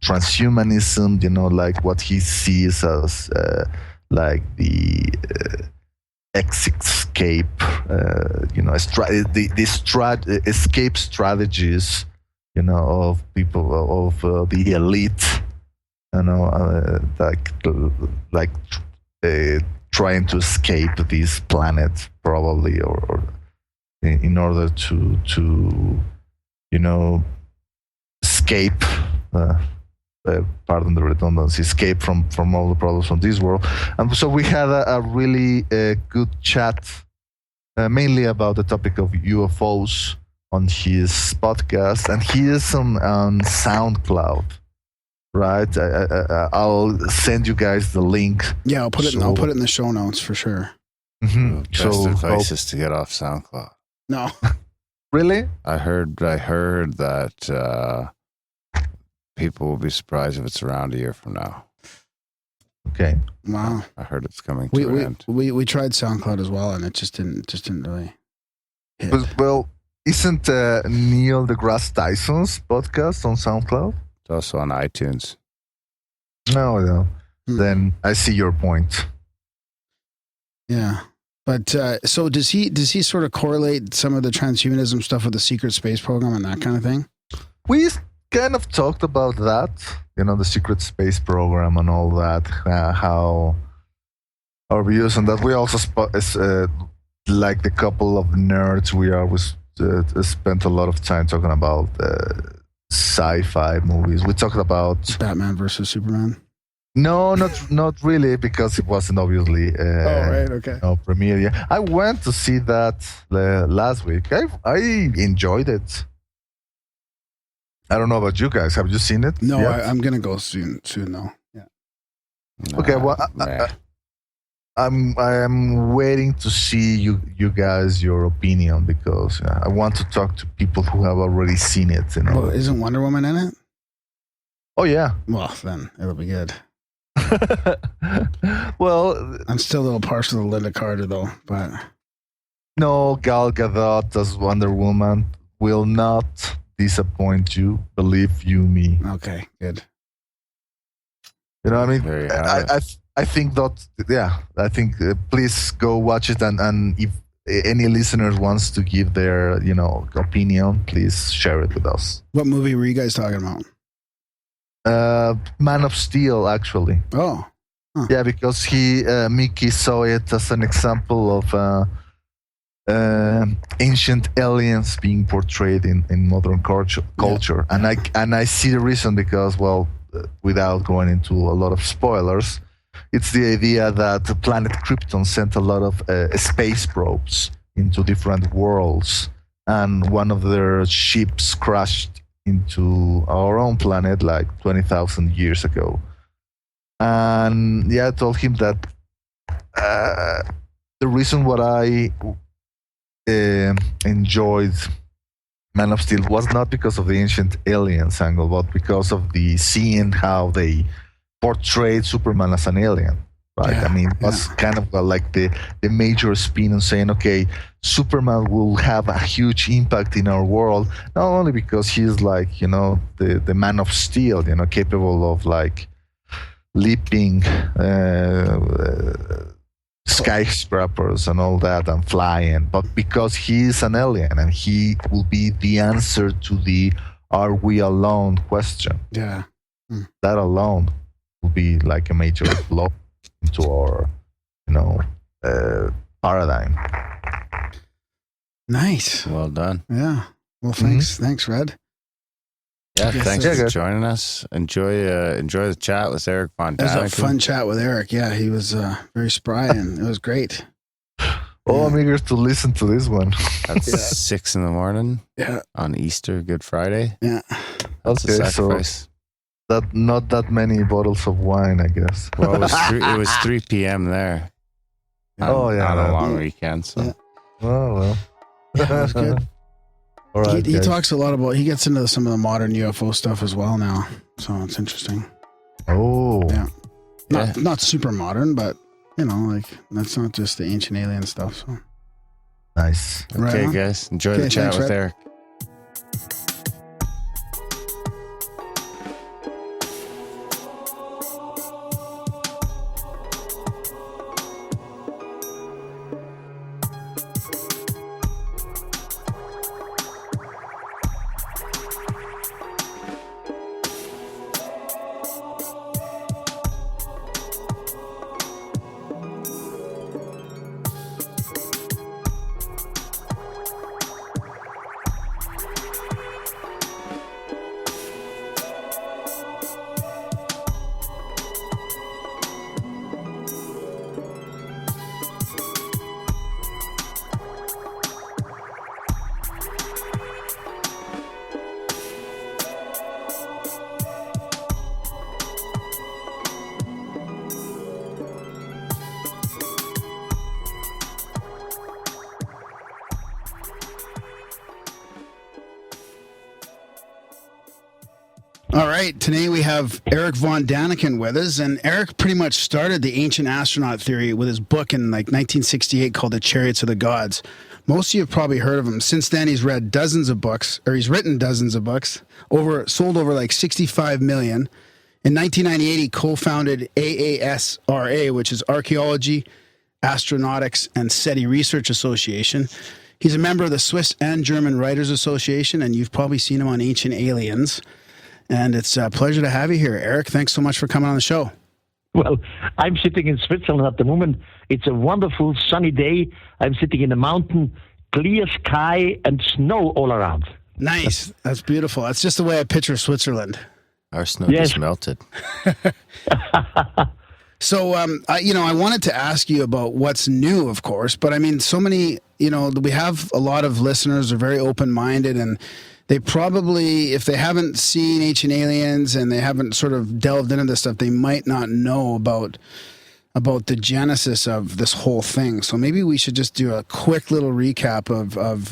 transhumanism, like what he sees as like the escape escape strategies, of people of the elite, trying to escape this planet probably, or in order to escape. Pardon the redundancy, escape from all the problems from this world. And so we had a really good chat, mainly about the topic of UFOs on his podcast, and he is on SoundCloud, right? I'll send you guys the link. Yeah, I'll put it in the show notes for sure. Mm-hmm. Best advice is to get off SoundCloud. No. Really? I heard that people will be surprised if it's around a year from now. Okay. Wow. I heard it's coming to an end. We tried SoundCloud as well, and it just didn't really hit. Well, isn't Neil deGrasse Tyson's podcast on SoundCloud? It's also on iTunes. No. Then I see your point. Yeah. But so does he sort of correlate some of the transhumanism stuff with the secret space program and that kind of thing? We kind of talked about that, the secret space program and all that, how our views on that. We also like the couple of nerds we are, spent a lot of time talking about sci-fi movies. We talked about Batman versus Superman. No, not really, because it wasn't obviously premiere yet. I went to see that last week. I enjoyed it. I don't know about you guys. Have you seen it? No, I'm gonna go soon though. Yeah. Okay. Well, I'm waiting to see you guys your opinion, because I want to talk to people who have already seen it. Well, isn't Wonder Woman in it? Oh yeah. Well, then it'll be good. Well, I'm still a little partial to Linda Carter, though. But no, Gal Gadot as Wonder Woman will not disappoint you. Believe you me. okay, good. You know what I mean? There you have it. I think that, yeah, I think please go watch it. And if any listeners wants to give their, opinion, please share it with us. What movie were you guys talking about? Man of Steel, actually. Oh, Yeah, because Mickey saw it as an example of ancient aliens being portrayed in modern culture. Yeah. And I see the reason because, well, without going into a lot of spoilers, it's the idea that the planet Krypton sent a lot of space probes into different worlds, and one of their ships crashed into our own planet like 20,000 years ago. And yeah, I told him that the reason what I enjoyed Man of Steel was not because of the ancient aliens angle, but because of the seeing how they portrayed Superman as an alien. Right? Yeah, I mean, that's kind of like the major spin on saying, okay, Superman will have a huge impact in our world, not only because he's like, the Man of Steel, capable of like leaping skyscrapers and all that and flying, but because he is an alien and he will be the answer to the "Are we alone?" question. yeah. That alone will be like a major blow into our, paradigm. Nice. Well done. Yeah. Well, thanks, Red. Yeah, Yes, thanks sir. for joining us. Enjoy the chat with Erich Von It was a Daniken. fun chat with Eric. Yeah, he was very spry and it was great. Oh, I'm eager to listen to this one. At Yeah. 6 a.m. Yeah. on Easter, Good Friday. Yeah. That's Okay, a so- sacrifice. That not that many bottles of wine, I guess. Well, it was 3 p.m. there. Oh, yeah. On a long weekend. So. Yeah. Oh well. Yeah, it was good. All right, he guys. talks a lot about, he gets into some of the modern UFO stuff as well now. So it's interesting. Oh, Yeah. Yeah. Not super modern, but like that's not just the ancient alien stuff. So nice. Right Okay, on. guys. Enjoy Okay, the chat thanks, with Red. Eric. all right, today we have Erich Von Daniken with us, and Eric pretty much started the ancient astronaut theory with his book in like 1968 called The Chariots of the Gods. Most of you have probably heard of him. Since then, he's read dozens of books, or he's written dozens of books, sold over like 65 million. In 1998, he co-founded AAS RA, which is Archaeology, Astronautics, and SETI Research Association. He's a member of the Swiss and German Writers Association, and you've probably seen him on Ancient Aliens. And it's a pleasure to have you here, Eric. Thanks so much for coming on the show. Well, I'm sitting in Switzerland at the moment. It's a wonderful sunny day. I'm sitting in a mountain, clear sky, and snow all around. Nice. That's beautiful. That's just the way I picture Switzerland. Our snow Yes. just melted. So, I wanted to ask you about what's new, of course, but I mean, so many, we have a lot of listeners are very open-minded, and they probably, if they haven't seen Ancient Aliens and they haven't sort of delved into this stuff, they might not know about the genesis of this whole thing. So maybe we should just do a quick little recap of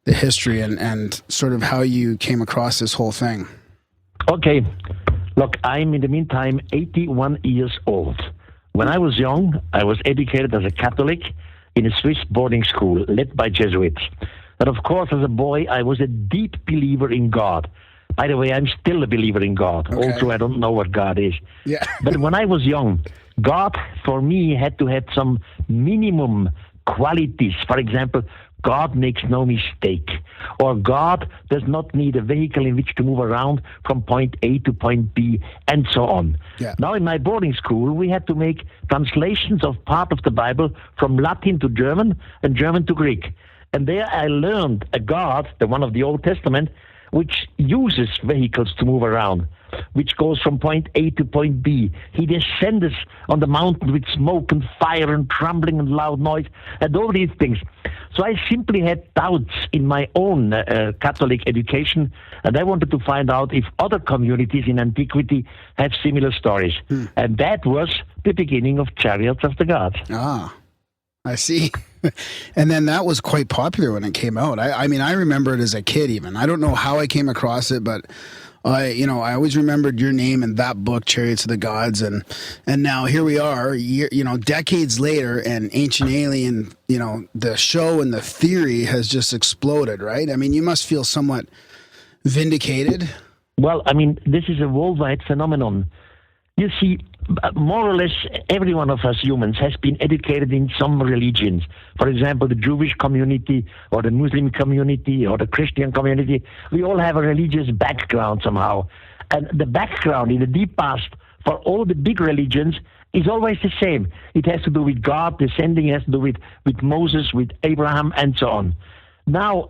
the history and sort of how you came across this whole thing. Okay. Look, I'm in the meantime 81 years old. When I was young, I was educated as a Catholic in a Swiss boarding school led by Jesuits. And of course, as a boy, I was a deep believer in God. By the way, I'm still a believer in God, Okay. although I don't know what God is. Yeah. But when I was young, God, for me, had to have some minimum qualities. For example, God makes no mistake, or God does not need a vehicle in which to move around from point A to point B, and so on. Yeah. Now, in my boarding school, we had to make translations of part of the Bible from Latin to German and German to Greek. And there I learned a God, the one of the Old Testament, which uses vehicles to move around, which goes from point A to point B. He descends on the mountain with smoke and fire and trembling and loud noise and all these things. So I simply had doubts in my own Catholic education, and I wanted to find out if other communities in antiquity have similar stories. And that was the beginning of Chariots of the Gods. Ah, I see. And then that was quite popular when it came out. I mean, I remember it as a kid even. I don't know how I came across it, but I always remembered your name in that book, Chariots of the Gods. And now here we are, decades later, and Ancient Alien, the show and the theory has just exploded, right? I mean, you must feel somewhat vindicated. Well, I mean, this is a worldwide phenomenon. You see, more or less every one of us humans has been educated in some religions. For example, the Jewish community or the Muslim community or the Christian community. We all have a religious background somehow. And the background in the deep past for all the big religions is always the same. It has to do with God descending, it has to do with Moses, with Abraham, and so on. Now,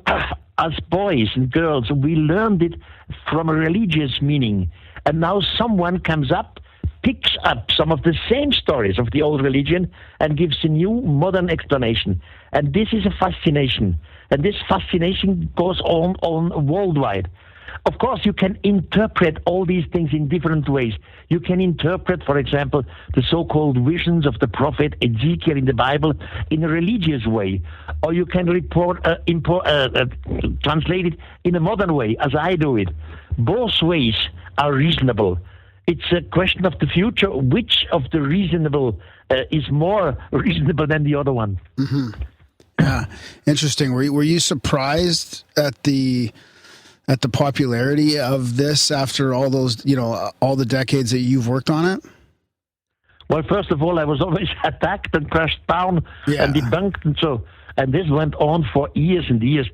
as boys and girls, we learned it from a religious meaning. And now someone comes up, picks up some of the same stories of the old religion and gives a new modern explanation. And this is a fascination. And this fascination goes on worldwide. Of course, you can interpret all these things in different ways. You can interpret, for example, the so-called visions of the prophet Ezekiel in the Bible in a religious way. Or you can translate it in a modern way, as I do it. Both ways are reasonable. It's a question of the future. Which of the reasonable is more reasonable than the other one? Mm-hmm. Yeah, interesting. Were you surprised at the popularity of this after all those, all the decades that you've worked on it? Well, first of all, I was always attacked and crushed down and debunked and so. And this went on for years and years.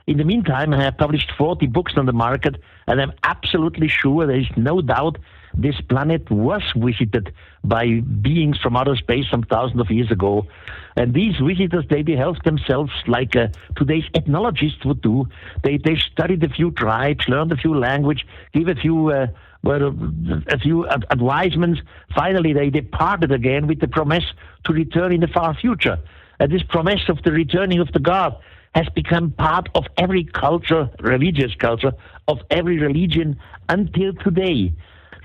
In the meantime, I have published 40 books on the market, and I'm absolutely sure there is no doubt this planet was visited by beings from outer space some thousands of years ago. And these visitors, they behaved themselves like today's ethnologists would do. They studied a few tribes, learned a few language, give a few advisements. Finally, they departed again with the promise to return in the far future. And this promise of the returning of the God has become part of every culture, religious culture, of every religion until today.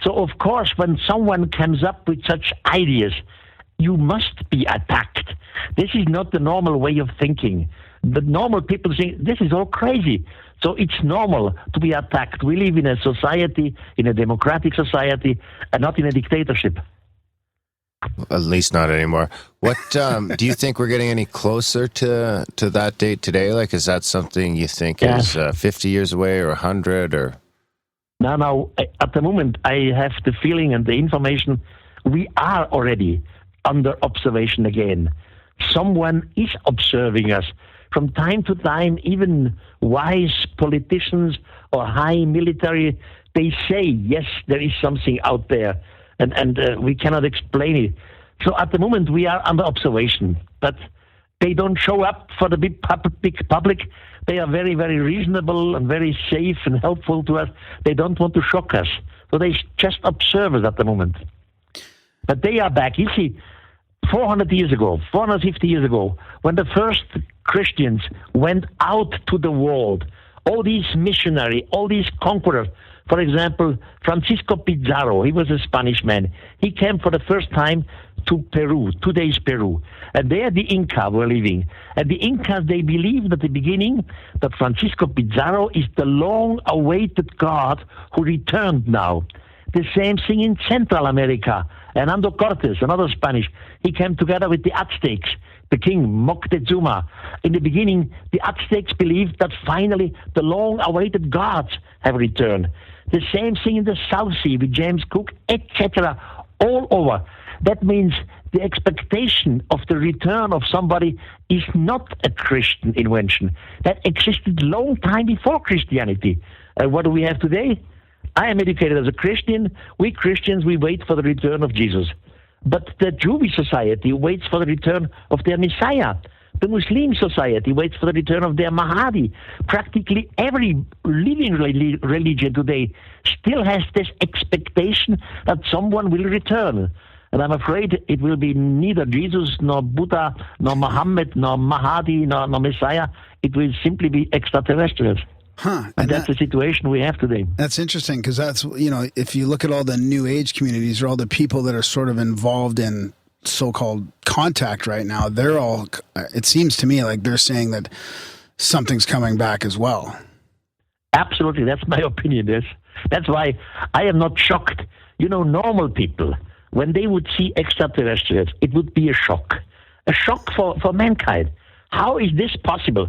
So, of course, when someone comes up with such ideas, you must be attacked. This is not the normal way of thinking. The normal people think, this is all crazy. So it's normal to be attacked. We live in a society, in a democratic society, and not in a dictatorship. At least not anymore. What do you think we're getting any closer to that date today? Like, is that something you think is 50 years away or 100 or? Now, at the moment, I have the feeling and the information we are already under observation again. Someone is observing us. From time to time, even wise politicians or high military, they say, yes, there is something out there, and we cannot explain it. So at the moment, we are under observation, but they don't show up for the big public. They are very, very reasonable and very safe and helpful to us. They don't want to shock us. So they just observe us at the moment. But they are back. You see, 450 years ago, when the first Christians went out to the world, all these missionaries, all these conquerors, for example, Francisco Pizarro, he was a Spanish man. He came for the first time to Peru, today's Peru. And there the Inca were living. And the Incas, they believed at the beginning that Francisco Pizarro is the long-awaited God who returned now. The same thing in Central America. Hernando Cortes, another Spanish, he came together with the Aztecs, the king Moctezuma. In the beginning, the Aztecs believed that finally the long-awaited gods have returned. The same thing in the South Sea with James Cook, etc., all over. That means the expectation of the return of somebody is not a Christian invention. That existed long time before Christianity. What do we have today? I am educated as a Christian. We Christians, we wait for the return of Jesus. But the Jewish society waits for the return of their Messiah. The Muslim society waits for the return of their Mahdi. Practically every living religion today still has this expectation that someone will return. And I'm afraid it will be neither Jesus, nor Buddha, nor Muhammad, nor Mahdi, nor Messiah. It will simply be extraterrestrials. Huh. And that's the situation we have today. That's interesting because that's, if you look at all the New Age communities or all the people that are sort of involved in so-called contact right now, they're all, it seems to me like they're saying that something's coming back as well. Absolutely. That's my opinion. That's why I am not shocked. Normal people, when they would see extraterrestrials, it would be a shock for mankind. How is this possible?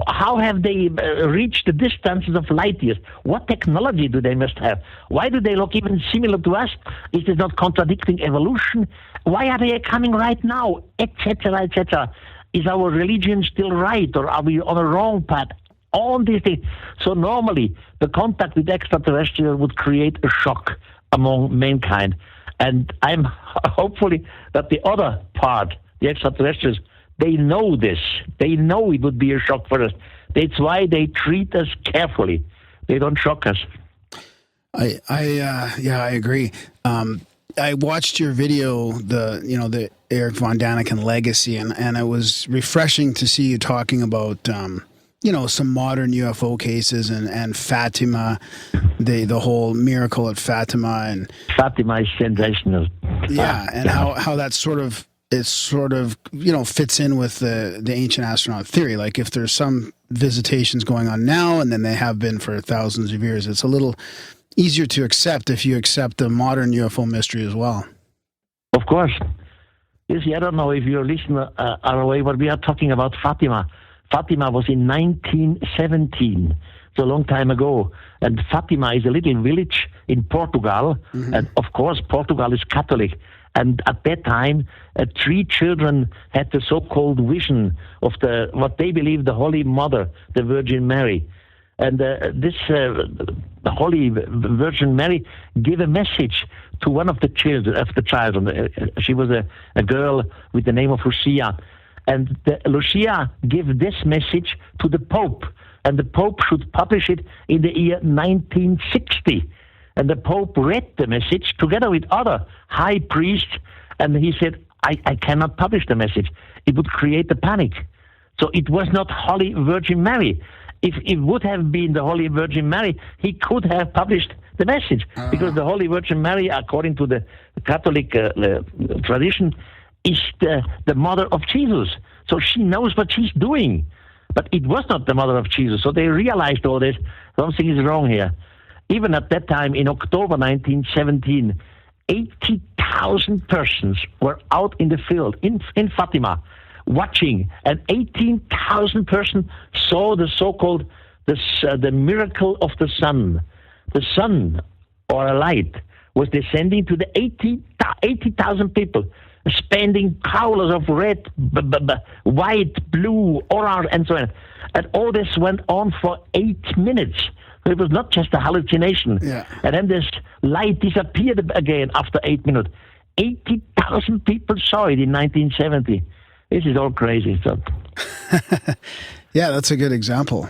How have they reached the distances of light years? What technology do they must have? Why do they look even similar to us? Is this not contradicting evolution? Why are they coming right now? Etc., etc. Is our religion still right, or are we on a wrong path? All these things. So normally, the contact with extraterrestrial would create a shock among mankind. And I'm hopefully that the other part, the extraterrestrials, they know this. They know it would be a shock for us. That's why they treat us carefully. They don't shock us. I agree. I watched your video, the Erich Von Daniken legacy, and it was refreshing to see you talking about, some modern UFO cases and Fatima, the whole miracle at Fatima, and Fatima is sensational. Yeah, and how that sort of fits in with the ancient astronaut theory. Like if there's some visitations going on now and then they have been for thousands of years, it's a little easier to accept if you accept the modern UFO mystery as well. Of course. You see, I don't know if your listeners are aware, but we are talking about Fatima. Fatima was in 1917. It's a long time ago. And Fatima is a little village in Portugal. Mm-hmm. And of course, Portugal is Catholic. And at that time, 3 children had the so-called vision of what they believe the Holy Mother, the Virgin Mary. And the Holy Virgin Mary gave a message to one of the children. She was a girl with the name of Lucia. And Lucia gave this message to the Pope. And the Pope should publish it in the year 1960. And the Pope read the message together with other high priests, and he said, I cannot publish the message. It would create a panic. So it was not Holy Virgin Mary. If it would have been the Holy Virgin Mary, he could have published the message. Because the Holy Virgin Mary, according to the Catholic tradition, is the mother of Jesus. So she knows what she's doing. But it was not the mother of Jesus. So they realized all this. Something is wrong here. Even at that time, in October 1917, 80,000 persons were out in the field in Fatima watching, and 18,000 persons saw the so-called the miracle of the sun. The sun, or a light, was descending to the 80,000 people, spending colors of red, white, blue, orange, and so on. And all this went on for 8 minutes. So it was not just a hallucination. Yeah. And then this light disappeared again after 8 minutes. 80,000 people saw it in 1970. This is all crazy stuff. Yeah, that's a good example.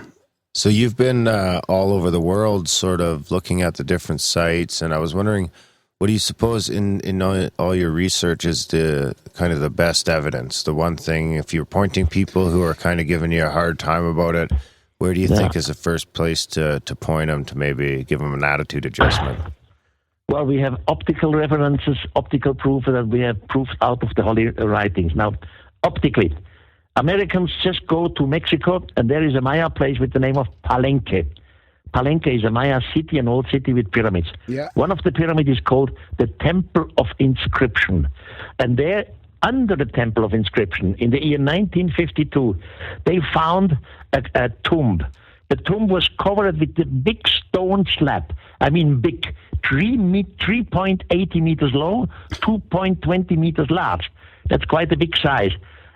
So you've been all over the world sort of looking at the different sites, and I was wondering, what do you suppose in all your research is the kind of the best evidence? The one thing, if you're pointing people who are kind of giving you a hard time about it, where do you think is the first place to point them to maybe give them an attitude adjustment? Well, we have optical references, optical proof that we have proofs out of the Holy Writings. Now, optically, Americans just go to Mexico, and there is a Maya place with the name of Palenque. Palenque is a Maya city, an old city with pyramids. Yeah. One of the pyramids is called the Temple of Inscription. And there, under the Temple of Inscription, in the year 1952, they found a tomb. The tomb was covered with a big stone slab. I mean big, 3.80 meters long, 2.20 meters large. That's quite a big size.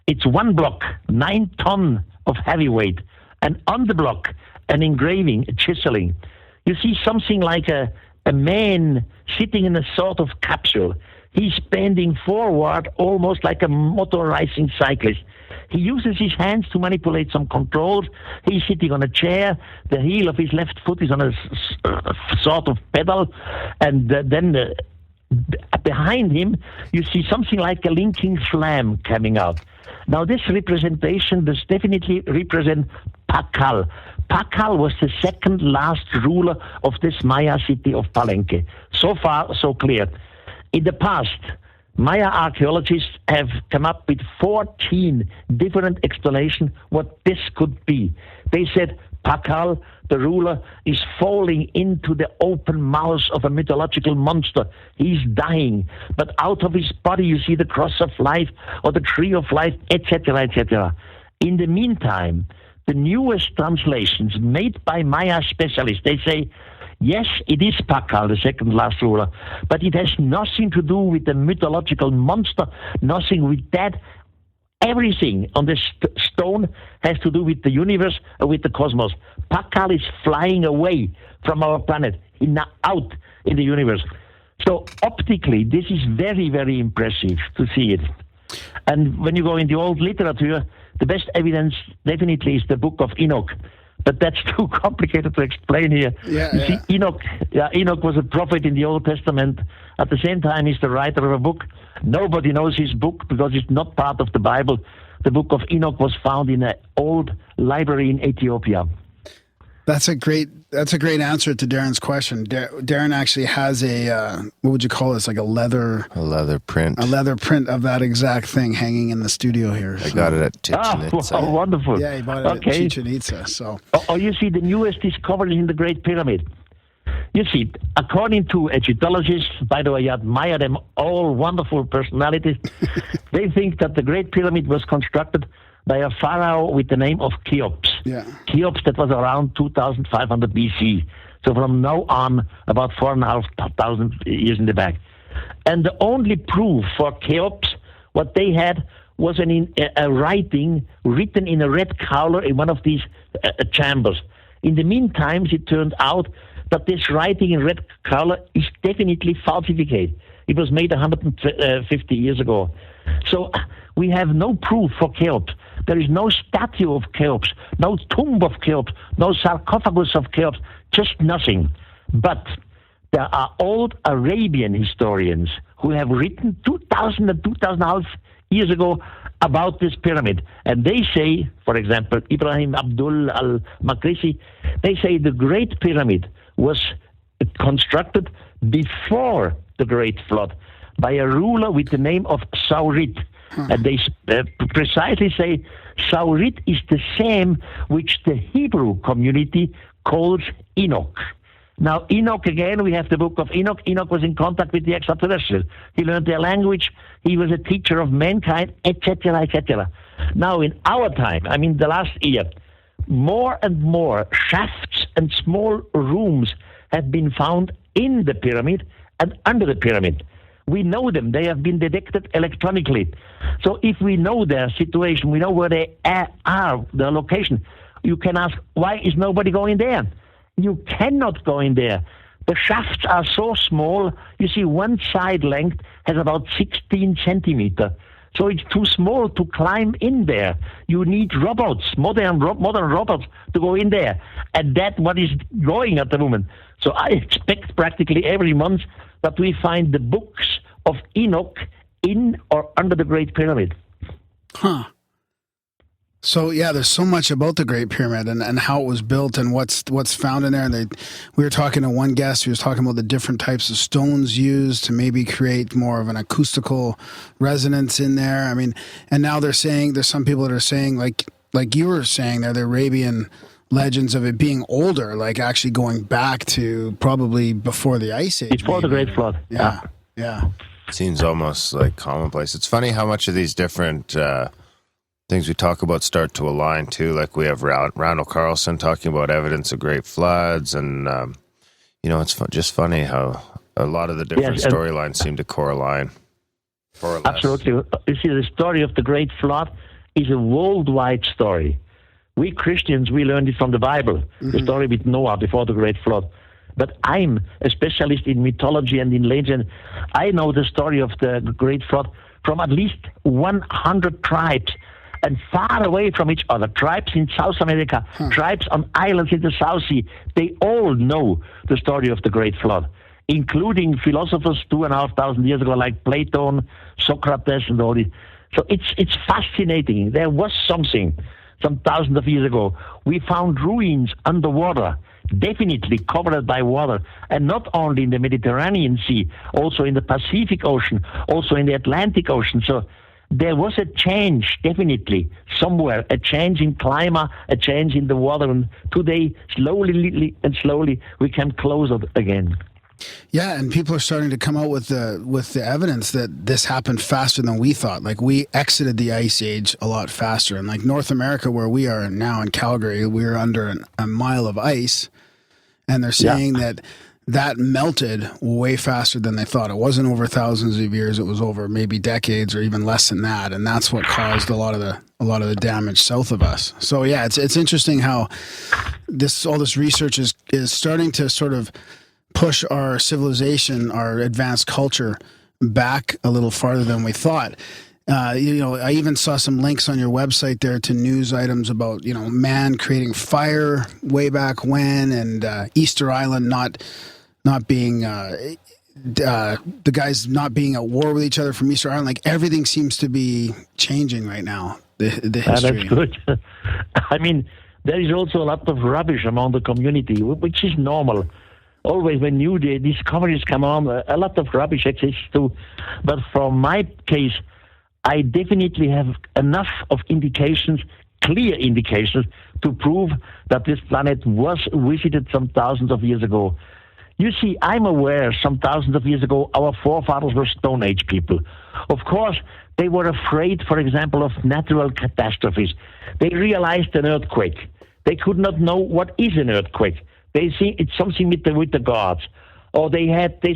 It's one block, 9 tons of heavy weight. And on the block, an engraving, a chiseling. You see something like a man sitting in a sort of capsule. He's bending forward almost like a motorizing cyclist. He uses his hands to manipulate some controls. He's sitting on a chair. The heel of his left foot is on a sort of pedal. And then behind him, you see something like a linking flame coming out. Now, this representation does definitely represent Pakal. Pakal was the second last ruler of this Maya city of Palenque. So far, so clear. In the past, Maya archaeologists have come up with 14 different explanations what this could be. They said Pakal, the ruler, is falling into the open mouth of a mythological monster. He's dying, but out of his body you see the cross of life or the tree of life, etc., etc. In the meantime, the newest translations made by Maya specialists, they say, yes, it is Pakal, the second last ruler, but it has nothing to do with the mythological monster, nothing with that. Everything on this stone has to do with the universe or with the cosmos. Pakal is flying away from our planet, out in the universe. So optically, this is very, very impressive to see it. And when you go in the old literature, the best evidence definitely is the book of Enoch. But that's too complicated to explain here. See, Enoch was a prophet in the Old Testament. At the same time, he's the writer of a book. Nobody knows his book because it's not part of the Bible. The book of Enoch was found in an old library in Ethiopia. That's a great answer to Darren's question. Darren actually has a what would you call this? Like a leather print of that exact thing hanging in the studio here. I got it at Chichen Itza. Oh, wonderful. Yeah, he bought it at Chichen Itza. So, you see, the newest discovery in the Great Pyramid. You see, according to Egyptologists, by the way, I admire them all, wonderful personalities. They think that the Great Pyramid was constructed by a pharaoh with the name of Cheops. Yeah. Cheops, that was around 2,500 BC. So from now on, about 4,500 years in the back. And the only proof for Cheops, what they had was a writing written in a red color in one of these chambers. In the meantime, it turned out that this writing in red color is definitely falsified. It was made 150 years ago. So we have no proof for Cheops. There is no statue of Cheops, no tomb of Cheops, no sarcophagus of Cheops, just nothing. But there are old Arabian historians who have written 2,000 and 2,500 years ago about this pyramid. And they say, for example, Ibrahim Abdul al-Makrisi, they say the Great Pyramid was constructed before the Great Flood by a ruler with the name of Saurit. And they precisely say Saurit is the same which the Hebrew community calls Enoch. Now, Enoch, again, we have the book of Enoch. Enoch was in contact with the extraterrestrials. He learned their language. He was a teacher of mankind, etc., etc. Now, in our time, I mean the last year, more and more shafts and small rooms have been found in the pyramid and under the pyramid. We know them. They have been detected electronically. So if we know their situation, we know where they are, their location, you can ask, why is nobody going there? You cannot go in there. The shafts are so small. You see, one side length has about 16 centimeters. So it's too small to climb in there. You need robots, modern robots to go in there. And that's what is going at the moment. So I expect practically every month that we find the books of Enoch in or under the Great Pyramid. Huh. So yeah, there's so much about the Great Pyramid and how it was built and what's found in there. And we were talking to one guest who was talking about the different types of stones used to maybe create more of an acoustical resonance in there. I mean, and now they're saying there's some people that are saying like you were saying there, the Arabian legends of it being older, like actually going back to probably before the Ice Age. Before the Great Flood. Yeah. Yeah. Seems almost like commonplace. It's funny how much of these different things we talk about start to align too. Like we have Randall Carlson talking about evidence of great floods, and it's just funny how a lot of the different storylines seem to correlate. Absolutely. You see, the story of the Great Flood is a worldwide story. We Christians, we learned it from the Bible, the story with Noah before the Great Flood. But I'm a specialist in mythology and in legend. I know the story of the Great Flood from at least 100 tribes, and far away from each other. Tribes in South America, tribes on islands in the South Sea. They all know the story of the Great Flood, including philosophers 2,500 years ago, like Plato, Socrates, and all this. So it's fascinating. There was something some thousands of years ago. We found ruins underwater, definitely covered by water, and not only in the Mediterranean Sea, also in the Pacific Ocean, also in the Atlantic Ocean. So there was a change, definitely, somewhere, a change in climate, a change in the water, and today, slowly, we come closer again. Yeah, and people are starting to come out with the evidence that this happened faster than we thought. Like, we exited the Ice Age a lot faster. And like North America, where we are now in Calgary, we're under a mile of ice, and they're saying that melted way faster than they thought. It wasn't over thousands of years; it was over maybe decades or even less than that, and that's what caused a lot of the damage south of us. So yeah, it's interesting how all this research is starting to sort of push our civilization, our advanced culture, back a little farther than we thought. I even saw some links on your website there to news items about, man creating fire way back when, and Easter Island not being the guys not being at war with each other from Easter Island. Like, everything seems to be changing right now. The history. That's good. I mean, there is also a lot of rubbish among the community, which is normal. Always when new discoveries come on, a lot of rubbish exists too. But for my case, I definitely have enough of indications, clear indications, to prove that this planet was visited some thousands of years ago. You see, I'm aware some thousands of years ago, our forefathers were Stone Age people. Of course, they were afraid, for example, of natural catastrophes. They realized an earthquake. They could not know what is an earthquake. They see it's something with the gods. Or they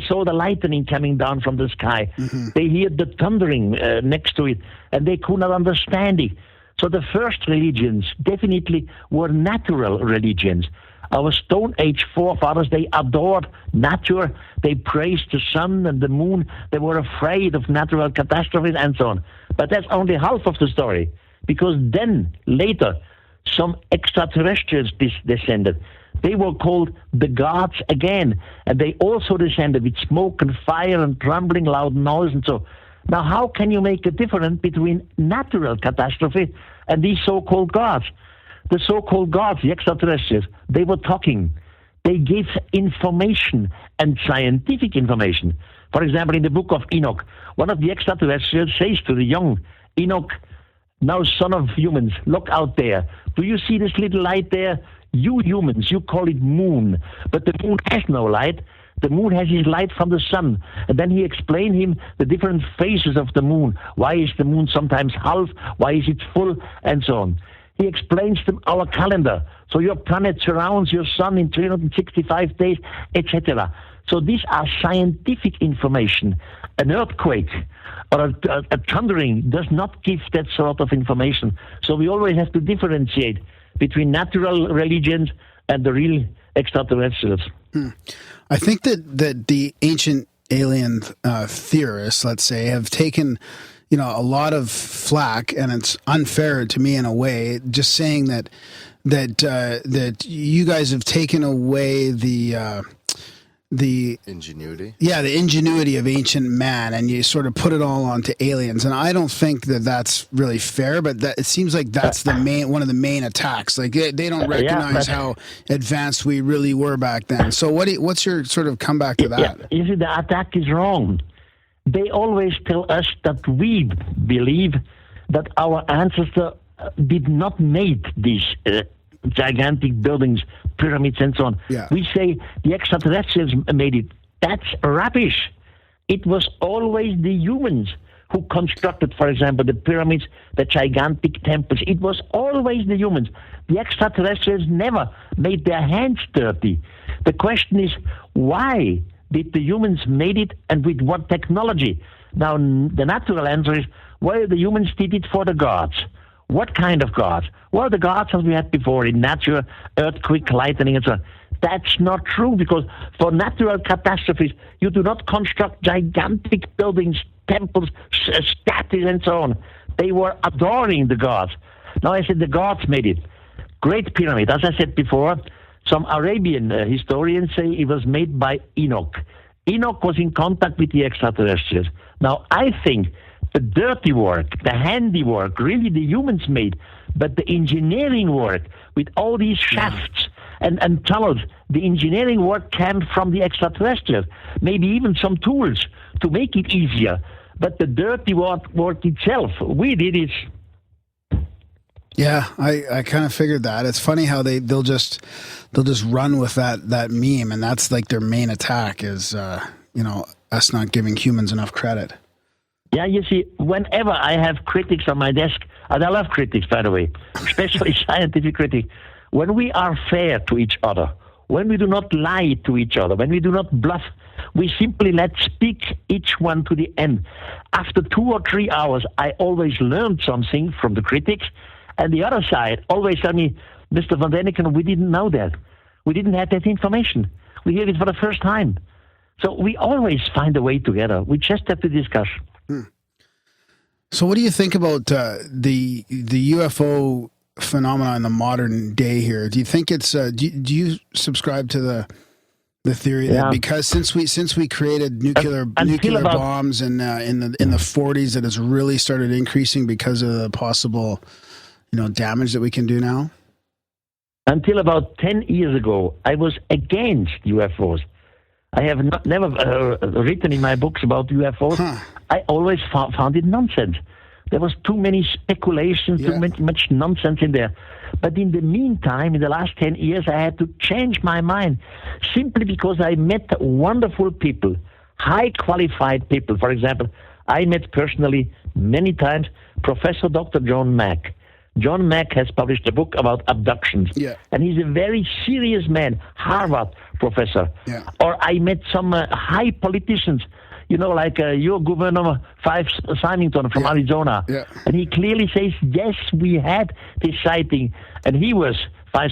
saw the lightning coming down from the sky. They heard the thundering next to it, and they could not understand it. So the first religions definitely were natural religions. Our Stone Age forefathers, they adored nature. They praised the sun and the moon. They were afraid of natural catastrophes and so on. But that's only half of the story, because then, later, some extraterrestrials descended. They were called the gods again, and they also descended with smoke and fire and trembling, loud noise and so. Now, how can you make a difference between natural catastrophe and these so-called gods? The so-called gods, the extraterrestrials, they were talking. They gave information, and scientific information. For example, in the book of Enoch, one of the extraterrestrials says to the young Enoch, "Now, son of humans, look out there. Do you see this little light there? You humans, you call it moon, but the moon has no light. The moon has its light from the sun." And then he explained him the different phases of the moon. Why is the moon sometimes half? Why is it full? And so on. He explains them our calendar. So your planet surrounds your sun in 365 days, etc. So these are scientific information. An earthquake or a thundering does not give that sort of information. So we always have to differentiate between natural religions and the real extraterrestrials. I think that the ancient alien theorists, let's say, have taken a lot of flack, and it's unfair to me in a way, just saying that you guys have taken away the ingenuity. Yeah, the ingenuity of ancient man, and you sort of put it all onto aliens. And I don't think that that's really fair, but it seems like that's one of the main attacks. Like, they don't recognize how advanced we really were back then. So what's your sort of comeback to that? Yeah, you see, the attack is wrong. They always tell us that we believe that our ancestor did not make these gigantic buildings, pyramids, and so on. Yeah. We say the extraterrestrials made it. That's rubbish. It was always the humans who constructed, for example, the pyramids, the gigantic temples. It was always the humans. The extraterrestrials never made their hands dirty. The question is, why did the humans made it, and with what technology? Now, the natural answer is, well, the humans did it for the gods. What kind of gods? Well, the gods as we had before in nature, earthquake, lightning, and so on. That's not true, because for natural catastrophes, you do not construct gigantic buildings, temples, statues, and so on. They were adoring the gods. Now, I said the gods made it. Great Pyramid, as I said before, some Arabian historians say it was made by Enoch. Enoch was in contact with the extraterrestrials. Now, I think the dirty work, the handiwork, really the humans made, but the engineering work with all these shafts and tunnels, the engineering work came from the extraterrestrials. Maybe even some tools to make it easier. But the dirty work itself, we did it. Yeah, I kind of figured that. It's funny how they'll just run with that meme, and that's like their main attack is us not giving humans enough credit. Yeah, you see, whenever I have critics on my desk, and I love critics, by the way, especially scientific critics, when we are fair to each other, when we do not lie to each other, when we do not bluff, we simply let speak each one to the end. After 2 or 3 hours, I always learned something from the critics, and the other side always tell me, Mr. Von Daniken, we didn't know that. We didn't have that information. We hear it for the first time. So we always find a way together. We just have to discuss. So what do you think about the UFO phenomena in the modern day here? Do you think it's do you subscribe to the theory that because since we created nuclear bombs in the 40s, that it's really started increasing because of the possible damage that we can do now? Until about 10 years ago, I was against UFOs. I have never written in my books about UFOs. I always found it nonsense. There was too many speculations, too much nonsense in there. But in the meantime, in the last 10 years, I had to change my mind simply because I met wonderful people, high qualified people. For example, I met personally many times Professor Dr. John Mack. John Mack has published a book about abductions, and he's a very serious man, Harvard professor. Or I met some high politicians, like your governor, Symington from Arizona, and he clearly says, yes, we had this sighting, and he was,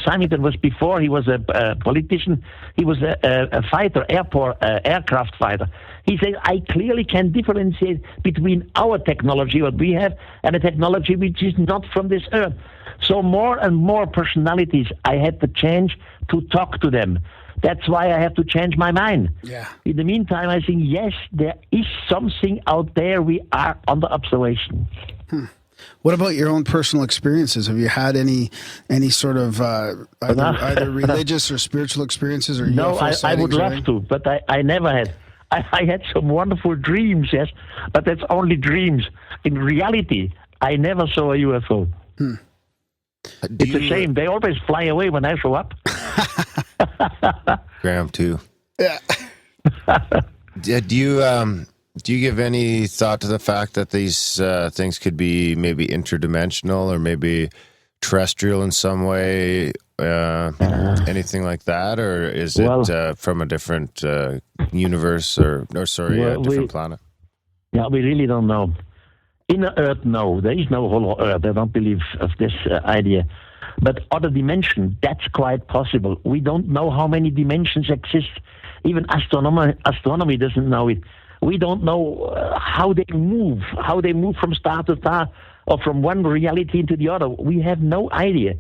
Symington was before he was a politician, he was a fighter, aircraft fighter. He says, I clearly can differentiate between our technology, what we have, and a technology which is not from this earth. So more and more personalities I had to change to talk to them. That's why I have to change my mind. In the meantime, I think, yes, there is something out there. We are under observation. What about your own personal experiences? Have you had any sort of either religious or spiritual experiences? Or no, UFO I would love to, but I never had. I had some wonderful dreams, yes, but that's only dreams. In reality, I never saw a UFO. It's a shame. They always fly away when I show up. Graham, too. Yeah. Do you give any thought to the fact that these things could be maybe interdimensional or maybe terrestrial in some way? Anything like that, or is it from a different universe or a different planet? Yeah, we really don't know. Inner Earth, no. There is no hollow Earth. I don't believe of this idea. But other dimension, that's quite possible. We don't know how many dimensions exist. Even astronomy doesn't know it. We don't know how they move from star to star or from one reality into the other. We have no idea.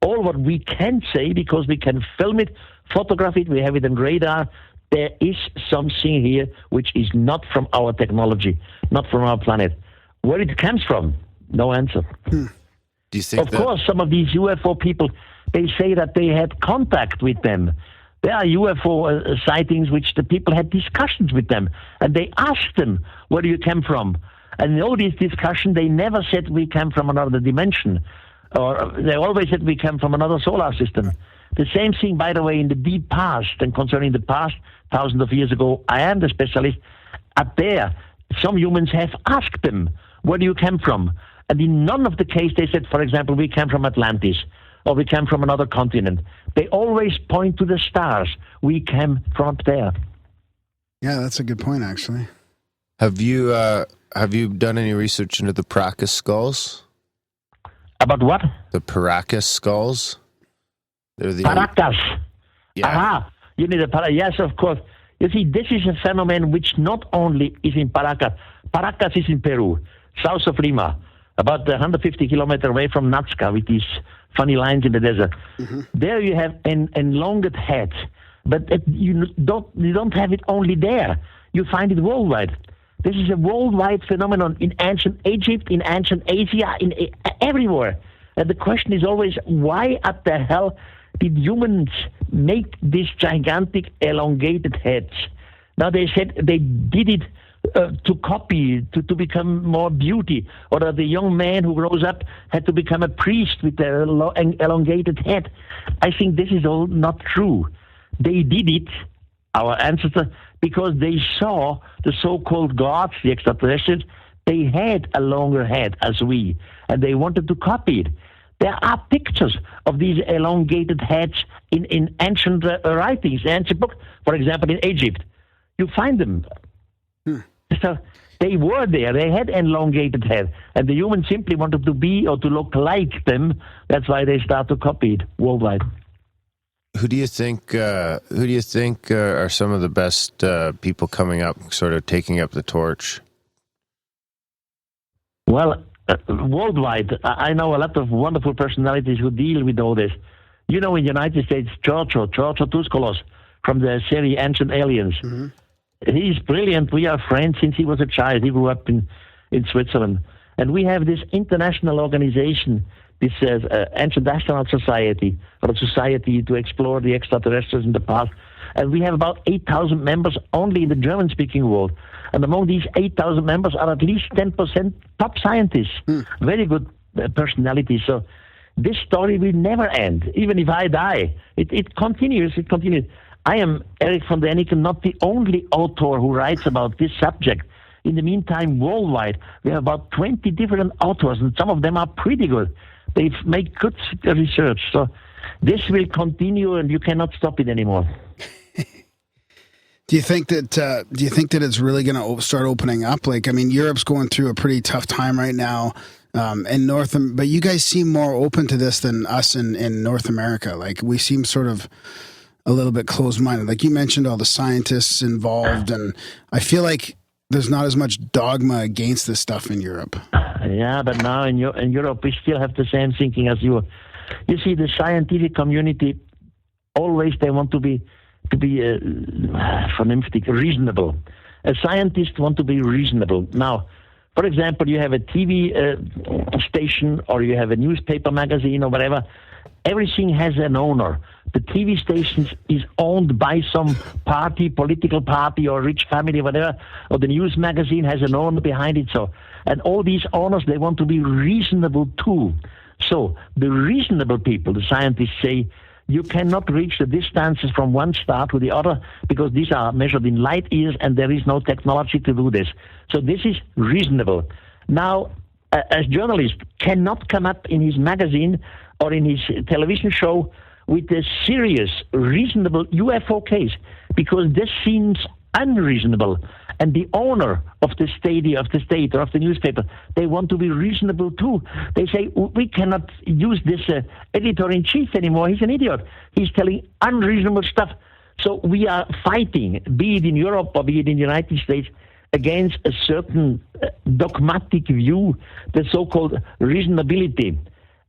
All what we can say, because we can film it, photograph it, we have it on radar, there is something here which is not from our technology, not from our planet. Where it comes from, no answer. Do you think of course, some of these UFO people, they say that they had contact with them. There are UFO sightings which the people had discussions with them, and they asked them, where do you come from? And in all these discussions, they never said we come from another dimension. Or they always said we come from another solar system. The same thing, by the way, in the deep past, and concerning the past, thousands of years ago, I am the specialist. Up there, some humans have asked them, where do you come from? And in none of the case they said, for example, we come from Atlantis, or we come from another continent. They always point to the stars. We came from up there. Yeah, that's a good point, actually. Have you done any research into the Paracas skulls? About what? The Paracas skulls? They're the Paracas. Yeah. Aha. You need a Paracas. Yes, of course. You see, this is a phenomenon which not only is in Paracas. Paracas is in Peru, south of Lima, about 150 kilometers away from Nazca, with these funny lines in the desert. Mm-hmm. There you have an elongated head, but you don't have it only there. You find it worldwide. This is a worldwide phenomenon in ancient Egypt, in ancient Asia, everywhere. And the question is always, why at the hell did humans make these gigantic elongated heads? Now they said they did it to copy, to become more beauty, or that the young man who grows up had to become a priest with an elongated head. I think this is all not true. They did it, our ancestors, because they saw the so-called gods, the extraterrestrials, they had a longer head as we, and they wanted to copy it. There are pictures of these elongated heads in ancient writings, ancient books, for example, in Egypt. You find them. So they were there. They had elongated head, and the humans simply wanted to be or to look like them. That's why they start to copy it worldwide. Who do you think are some of the best people coming up, sort of taking up the torch? Well, worldwide, I know a lot of wonderful personalities who deal with all this. You know, in the United States, Giorgio Tuscolos from the series Ancient Aliens. Mm-hmm. He's brilliant. We are friends since he was a child. He grew up in Switzerland. And we have this international organization, this Ancient Astronaut Society, or a society to explore the extraterrestrials in the past. And we have about 8,000 members only in the German-speaking world. And among these 8,000 members are at least 10% top scientists. Very good personalities. So this story will never end. Even if I die, it continues. It continues. I am Erich von Däniken, not the only author who writes about this subject. In the meantime, worldwide, we have about 20 different authors, and some of them are pretty good. They make good research. So this will continue, and you cannot stop it anymore. Do you think that it's really going to start opening up? Like, I mean, Europe's going through a pretty tough time right now, and but you guys seem more open to this than us in North America. Like, we seem sort of a little bit closed-minded. Like you mentioned, all the scientists involved, and I feel like there's not as much dogma against this stuff in Europe. Yeah, but now in Europe, we still have the same thinking as you. You see, the scientific community, always they want to be vernünftig, reasonable. A scientist want to be reasonable. Now, for example, you have a TV station, or you have a newspaper magazine, or whatever. Everything has an owner. The TV station is owned by some party, political party, or rich family, whatever, or the news magazine has an owner behind it. So, and all these owners, they want to be reasonable too. So the reasonable people, the scientists, say, you cannot reach the distances from one star to the other because these are measured in light years and there is no technology to do this. So this is reasonable. Now, a journalist cannot come up in his magazine or in his television show with a serious, reasonable UFO case because this seems unreasonable. And the owner of the state or of the newspaper, they want to be reasonable too. They say, we cannot use this editor-in-chief anymore. He's an idiot. He's telling unreasonable stuff. So we are fighting, be it in Europe or be it in the United States, against a certain dogmatic view, the so-called reasonability.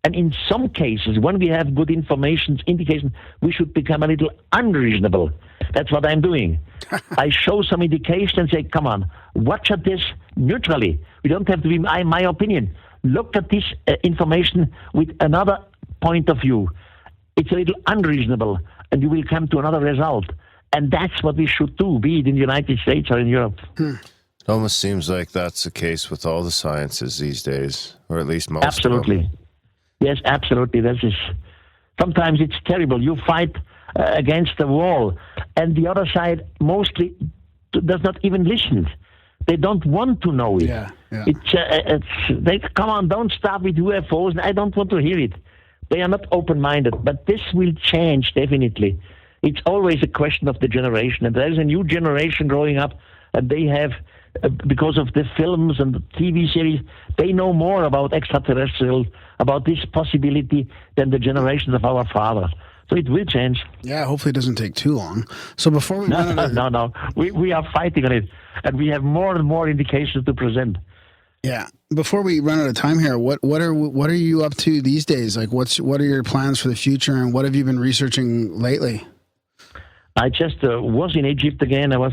And in some cases, when we have good indication, we should become a little unreasonable. That's what I'm doing. I show some indication and say, come on, watch at this neutrally. We don't have to be my opinion. Look at this information with another point of view. It's a little unreasonable, and you will come to another result. And that's what we should do, be it in the United States or in Europe. It almost seems like that's the case with all the sciences these days, or at least most Absolutely. of them. Yes, absolutely. Sometimes it's terrible. You fight against the wall, and the other side mostly does not even listen. They don't want to know it. Yeah. They come on, don't start with UFOs. I don't want to hear it. They are not open-minded, but this will change definitely. It's always a question of the generation, and there is a new generation growing up, and they have, because of the films and the TV series, they know more about extraterrestrials, about this possibility than the generation of our father. So it will change. Yeah, hopefully it doesn't take too long. So before we No. We are fighting on it, and we have more and more indications to present. Yeah. Before we run out of time here, what are you up to these days? Like, what are your plans for the future, and what have you been researching lately? I just was in Egypt again. I was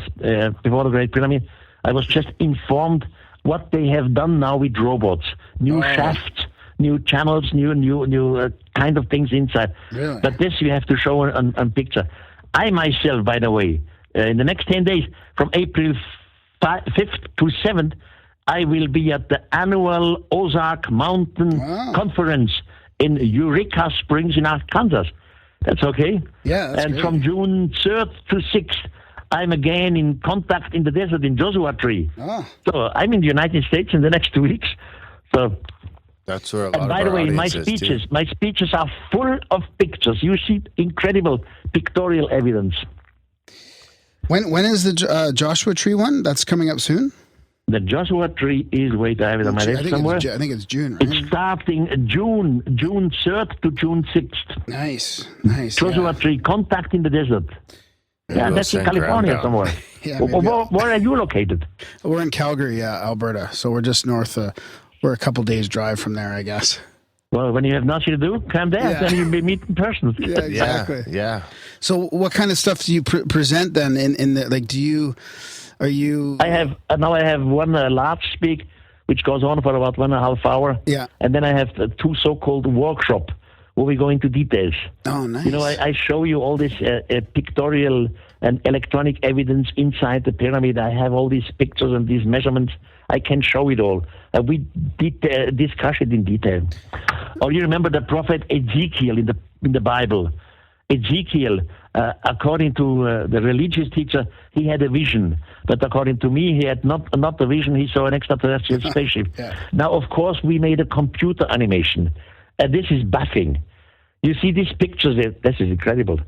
before the Great Pyramid. I was just informed what they have done now with robots, new shafts, new channels, new kind of things inside. Really? But this you have to show on picture. I myself, by the way, in the next 10 days, from April 5th to 7th, I will be at the annual Ozark Mountain Conference in Eureka Springs in Arkansas. That's okay. Yeah, that's and great. from June 3rd to 6th, I'm again in contact in the desert in Joshua Tree. Oh. So I'm in the United States in the next 2 weeks. So, That's where a lot and of by the our way, my audience is, too. speeches are full of pictures. You see incredible pictorial evidence. When is the Joshua Tree one? That's coming up soon? The Joshua Tree is, wait, I have it on my list somewhere. I think it's June, right? It's starting June 3rd to June 6th. Nice. Joshua Tree, contact in the desert. Yeah, we'll that's in send Graham California down. somewhere. Yeah, Where are you located? We're in Calgary, Alberta. So we're just north. We're a couple days drive from there, I guess. Well, when you have nothing to do, come there. Yeah. Then you'll be meeting persons. Yeah, exactly. Yeah. So what kind of stuff do you present then? In the like, are you? I have one large speak, which goes on for about 1.5 hours. Yeah. And then I have two so-called workshop where we go into details. Oh, nice. You know, I show you all this pictorial and electronic evidence inside the pyramid. I have all these pictures and these measurements. I can show it all. We discuss it in detail. Or you remember the prophet Ezekiel in the Bible. Ezekiel, according to the religious teacher, he had a vision. But according to me, he had not a vision. He saw an extraterrestrial spaceship. Yeah. Now, of course, we made a computer animation. And this is buffing. You see these pictures, this is incredible.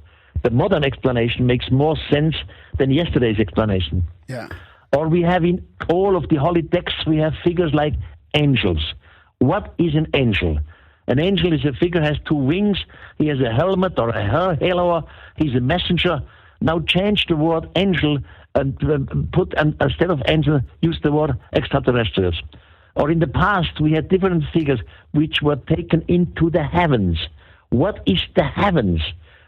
The modern explanation makes more sense than yesterday's explanation. Yeah. Or we have in all of the holy texts, we have figures like angels. What is an angel? An angel is a figure, has 2 wings. He has a helmet or a halo. He's a messenger. Now change the word angel and instead of angel, use the word extraterrestrials. Or in the past, we had different figures which were taken into the heavens. What is the heavens?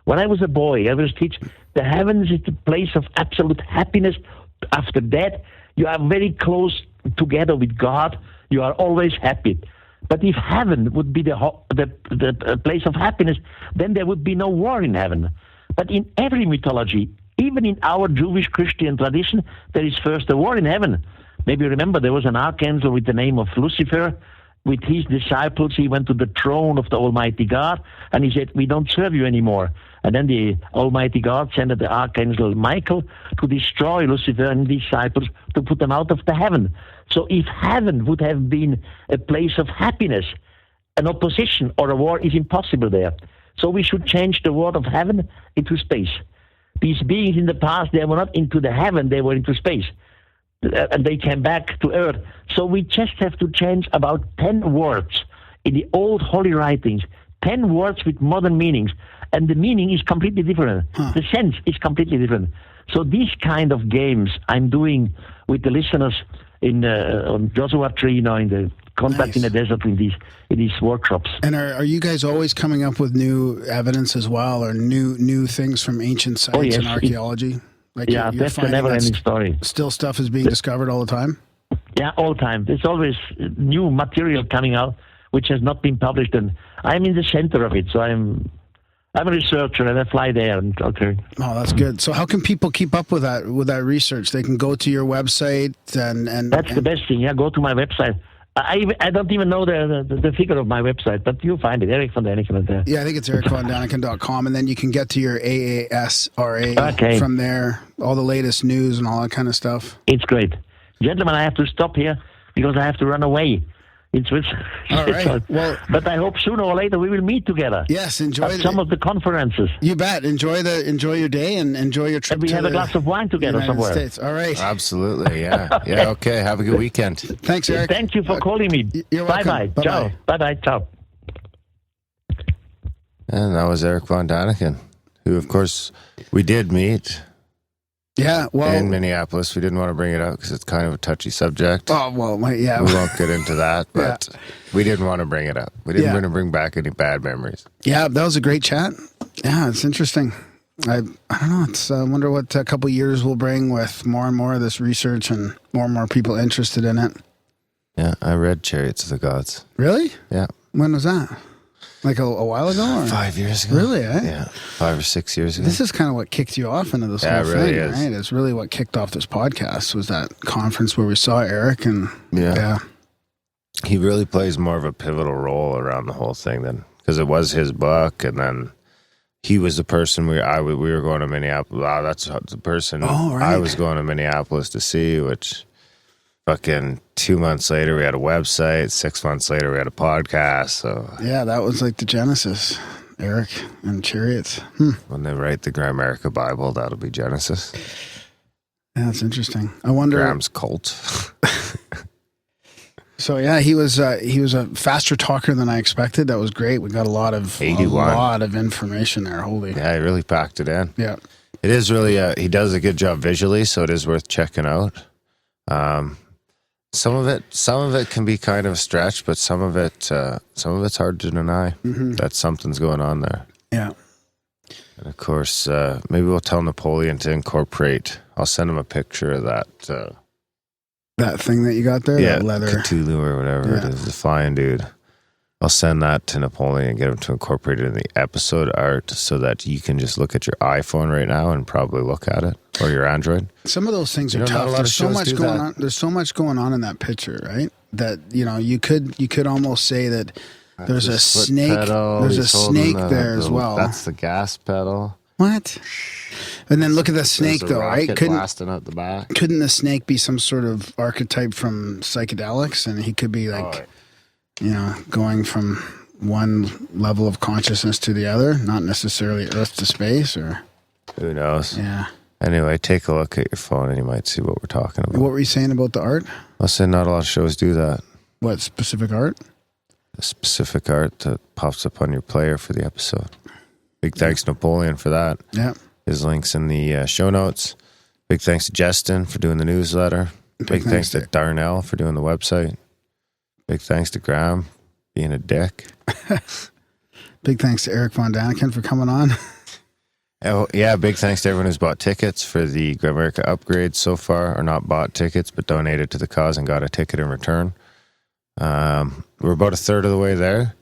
When I was a boy, I was teach the heavens is the place of absolute happiness. After that, you are very close together with God. You are always happy. But if heaven would be the place of happiness, then there would be no war in heaven. But in every mythology, even in our Jewish Christian tradition, there is first a war in heaven. Maybe you remember there was an archangel with the name of Lucifer. With his disciples, he went to the throne of the Almighty God, and he said, we don't serve you anymore. And then the Almighty God sent the archangel Michael to destroy Lucifer and his disciples, to put them out of the heaven. So if heaven would have been a place of happiness, an opposition or a war is impossible there. So we should change the word of heaven into space. These beings in the past, they were not into the heaven, they were into space. And they came back to earth. So we just have to change about 10 words in the old holy writings, 10 words with modern meanings, and the meaning is completely different. The sense is completely different. So these kind of games I'm doing with the listeners in on Joshua Tree, in the contact in the desert in these workshops. And are you guys always coming up with new evidence as well, or new things from ancient sites and archaeology? Like that's a never-ending story. Still stuff is being discovered all the time? Yeah, all the time. There's always new material coming out which has not been published, and I'm in the center of it. So I'm a researcher, and I fly there. And okay. Oh, that's good. So how can people keep up with that research? They can go to your website and that's the best thing. Yeah, go to my website, I don't even know the figure of my website, but you'll find it. Erich Von Daniken there. Yeah, I think it's erichvondaniken.com, and then you can get to your AAS RA Okay. from there, all the latest news and all that kind of stuff. It's great. Gentlemen, I have to stop here because I have to run away. In Switzerland. All right. Well, but I hope sooner or later we will meet together. Yes, enjoy at some of the conferences. You bet. Enjoy your day and enjoy your trip. And we to have a glass of wine together United somewhere. States. All right. Absolutely. Yeah. Yeah. Okay. Have a good weekend. Thanks, Eric. Thank you for calling me. You're welcome. Bye-bye. Ciao. Bye-bye. Ciao. And that was Erich Von Daniken, who, of course, we did meet. Yeah, well, in Minneapolis. We didn't want to bring it up because it's kind of a touchy subject. Oh, well, yeah. We won't get into that, but we didn't want to bring it up. We didn't want to bring back any bad memories. Yeah, that was a great chat. Yeah, it's interesting. I don't know. I wonder what a couple years will bring with more and more of this research and more people interested in it. Yeah, I read Chariots of the Gods. Really? Yeah. When was that? Like a while ago? Or? 5 years ago. Really, eh? Yeah, 5 or 6 years ago. This is kind of what kicked you off into this whole thing, right? It's really what kicked off this podcast was that conference where we saw Eric and yeah. He really plays more of a pivotal role around the whole thing then, because it was his book, and then he was the person we were going to Minneapolis. Wow, that's the person I was going to Minneapolis to see, which fucking 2 months later we had a website, 6 months later we had a podcast. So yeah, that was like the Genesis, Eric and Chariots. When they write the Grimerica Bible, that'll be Genesis. Yeah, that's interesting. I wonder Graham's cult. So yeah, he was a faster talker than I expected. That was great. We got a lot of information there. Holy. Yeah, he really packed it in. Yeah. It is really he does a good job visually, so it is worth checking out. Some of it can be kind of a stretch, but some of it's hard to deny that something's going on there. Yeah. And of course, maybe we'll tell Napoleon to incorporate. I'll send him a picture of that. That thing that you got there, yeah, that leather Cthulhu or whatever it is, the flying dude. I'll send that to Napoleon and get him to incorporate it in the episode art so that you can just look at your iPhone right now and probably look at it, or your Android. Some of those things are tough. There's so much going on. There's so much going on in that picture, right? That you could almost say that there's a snake. There's a snake there as well. That's the gas pedal. What? And then look at the snake, though, right? Blasting out the back. Couldn't the snake be some sort of archetype from psychedelics? And he could be like, going from one level of consciousness to the other, not necessarily Earth to space, or who knows? Yeah. Anyway, take a look at your phone and you might see what we're talking about. What were you saying about the art? I'll say not a lot of shows do that. What specific art? The specific art that pops up on your player for the episode. Big thanks to Napoleon for that. Yeah. His link's in the show notes. Big thanks to Justin for doing the newsletter. Big thanks to Darnell for doing the website. Big thanks to Graham being a dick. Big thanks to Erich Von Daniken for coming on. Oh, yeah, big thanks to everyone who's bought tickets for the Grimerica upgrade so far, or not bought tickets, but donated to the cause and got a ticket in return. We're about a third of the way there.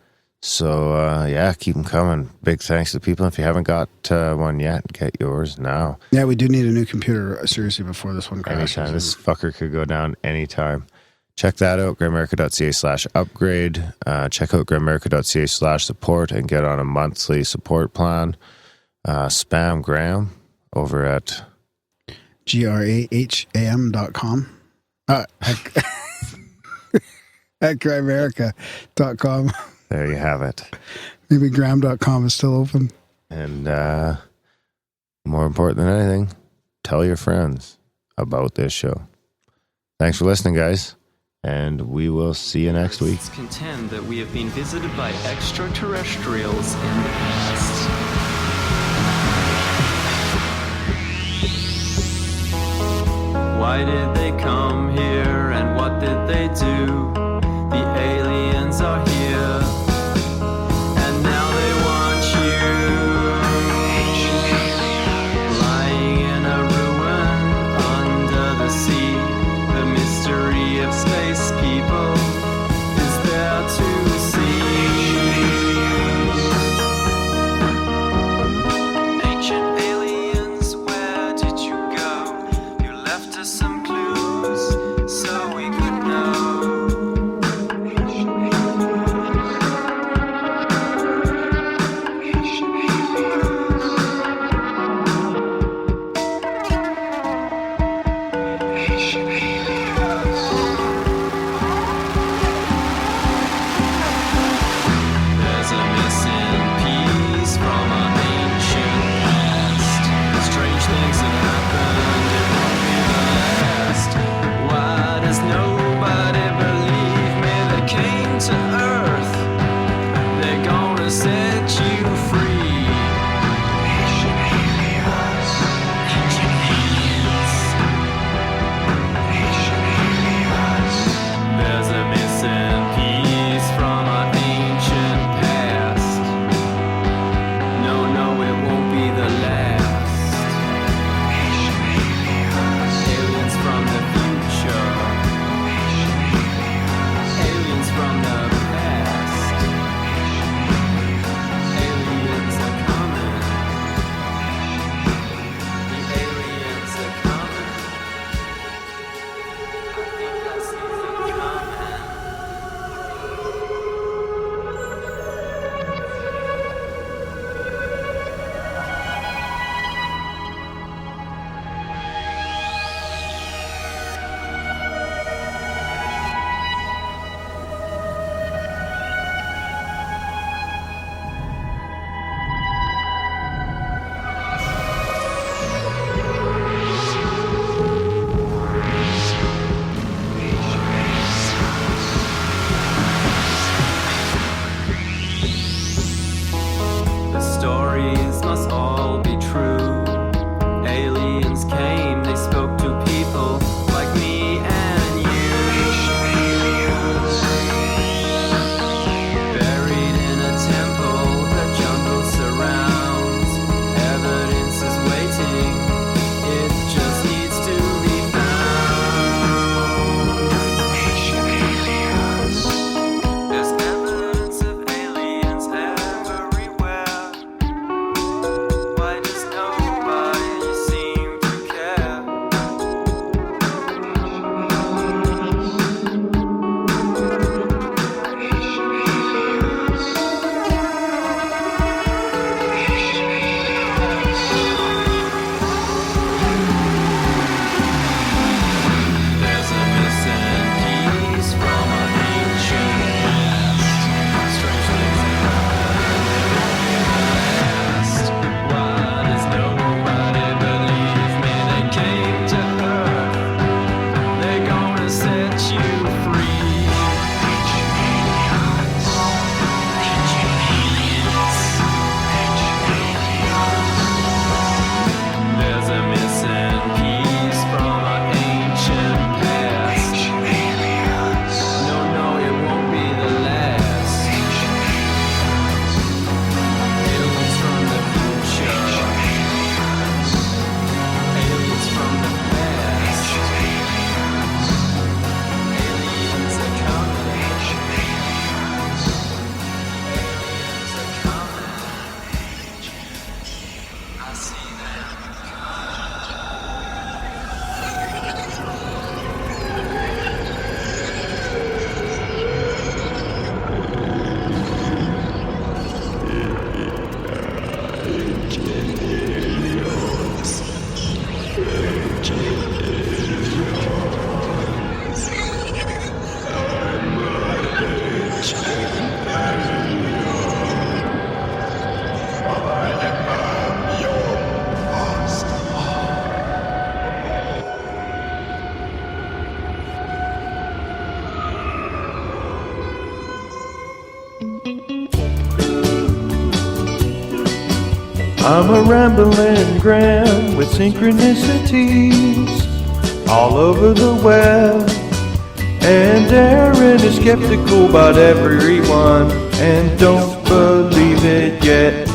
So, keep them coming. Big thanks to people. If you haven't got one yet, get yours now. Yeah, we do need a new computer, seriously, before this one crashes. Anytime. This fucker could go down anytime. Check that out, grimerica.ca/upgrade. Check out grimerica.ca/support and get on a monthly support plan. Spam Graham over at graham.com. At grimerica.com. There you have it. Maybe graham.com is still open. And more important than anything, tell your friends about this show. Thanks for listening, guys. And we will see you next week. Contend that we have been visited by extraterrestrials in the past. Why did they come here and what did they do? The aliens are here and now they want you. Lying in a ruin under the sea. The mystery of space people is there to see. Ancient aliens, where did you go? You left us some clues so we could know. I'm a rambling gram with synchronicities all over the web. And Aaron is skeptical about everyone and don't believe it yet.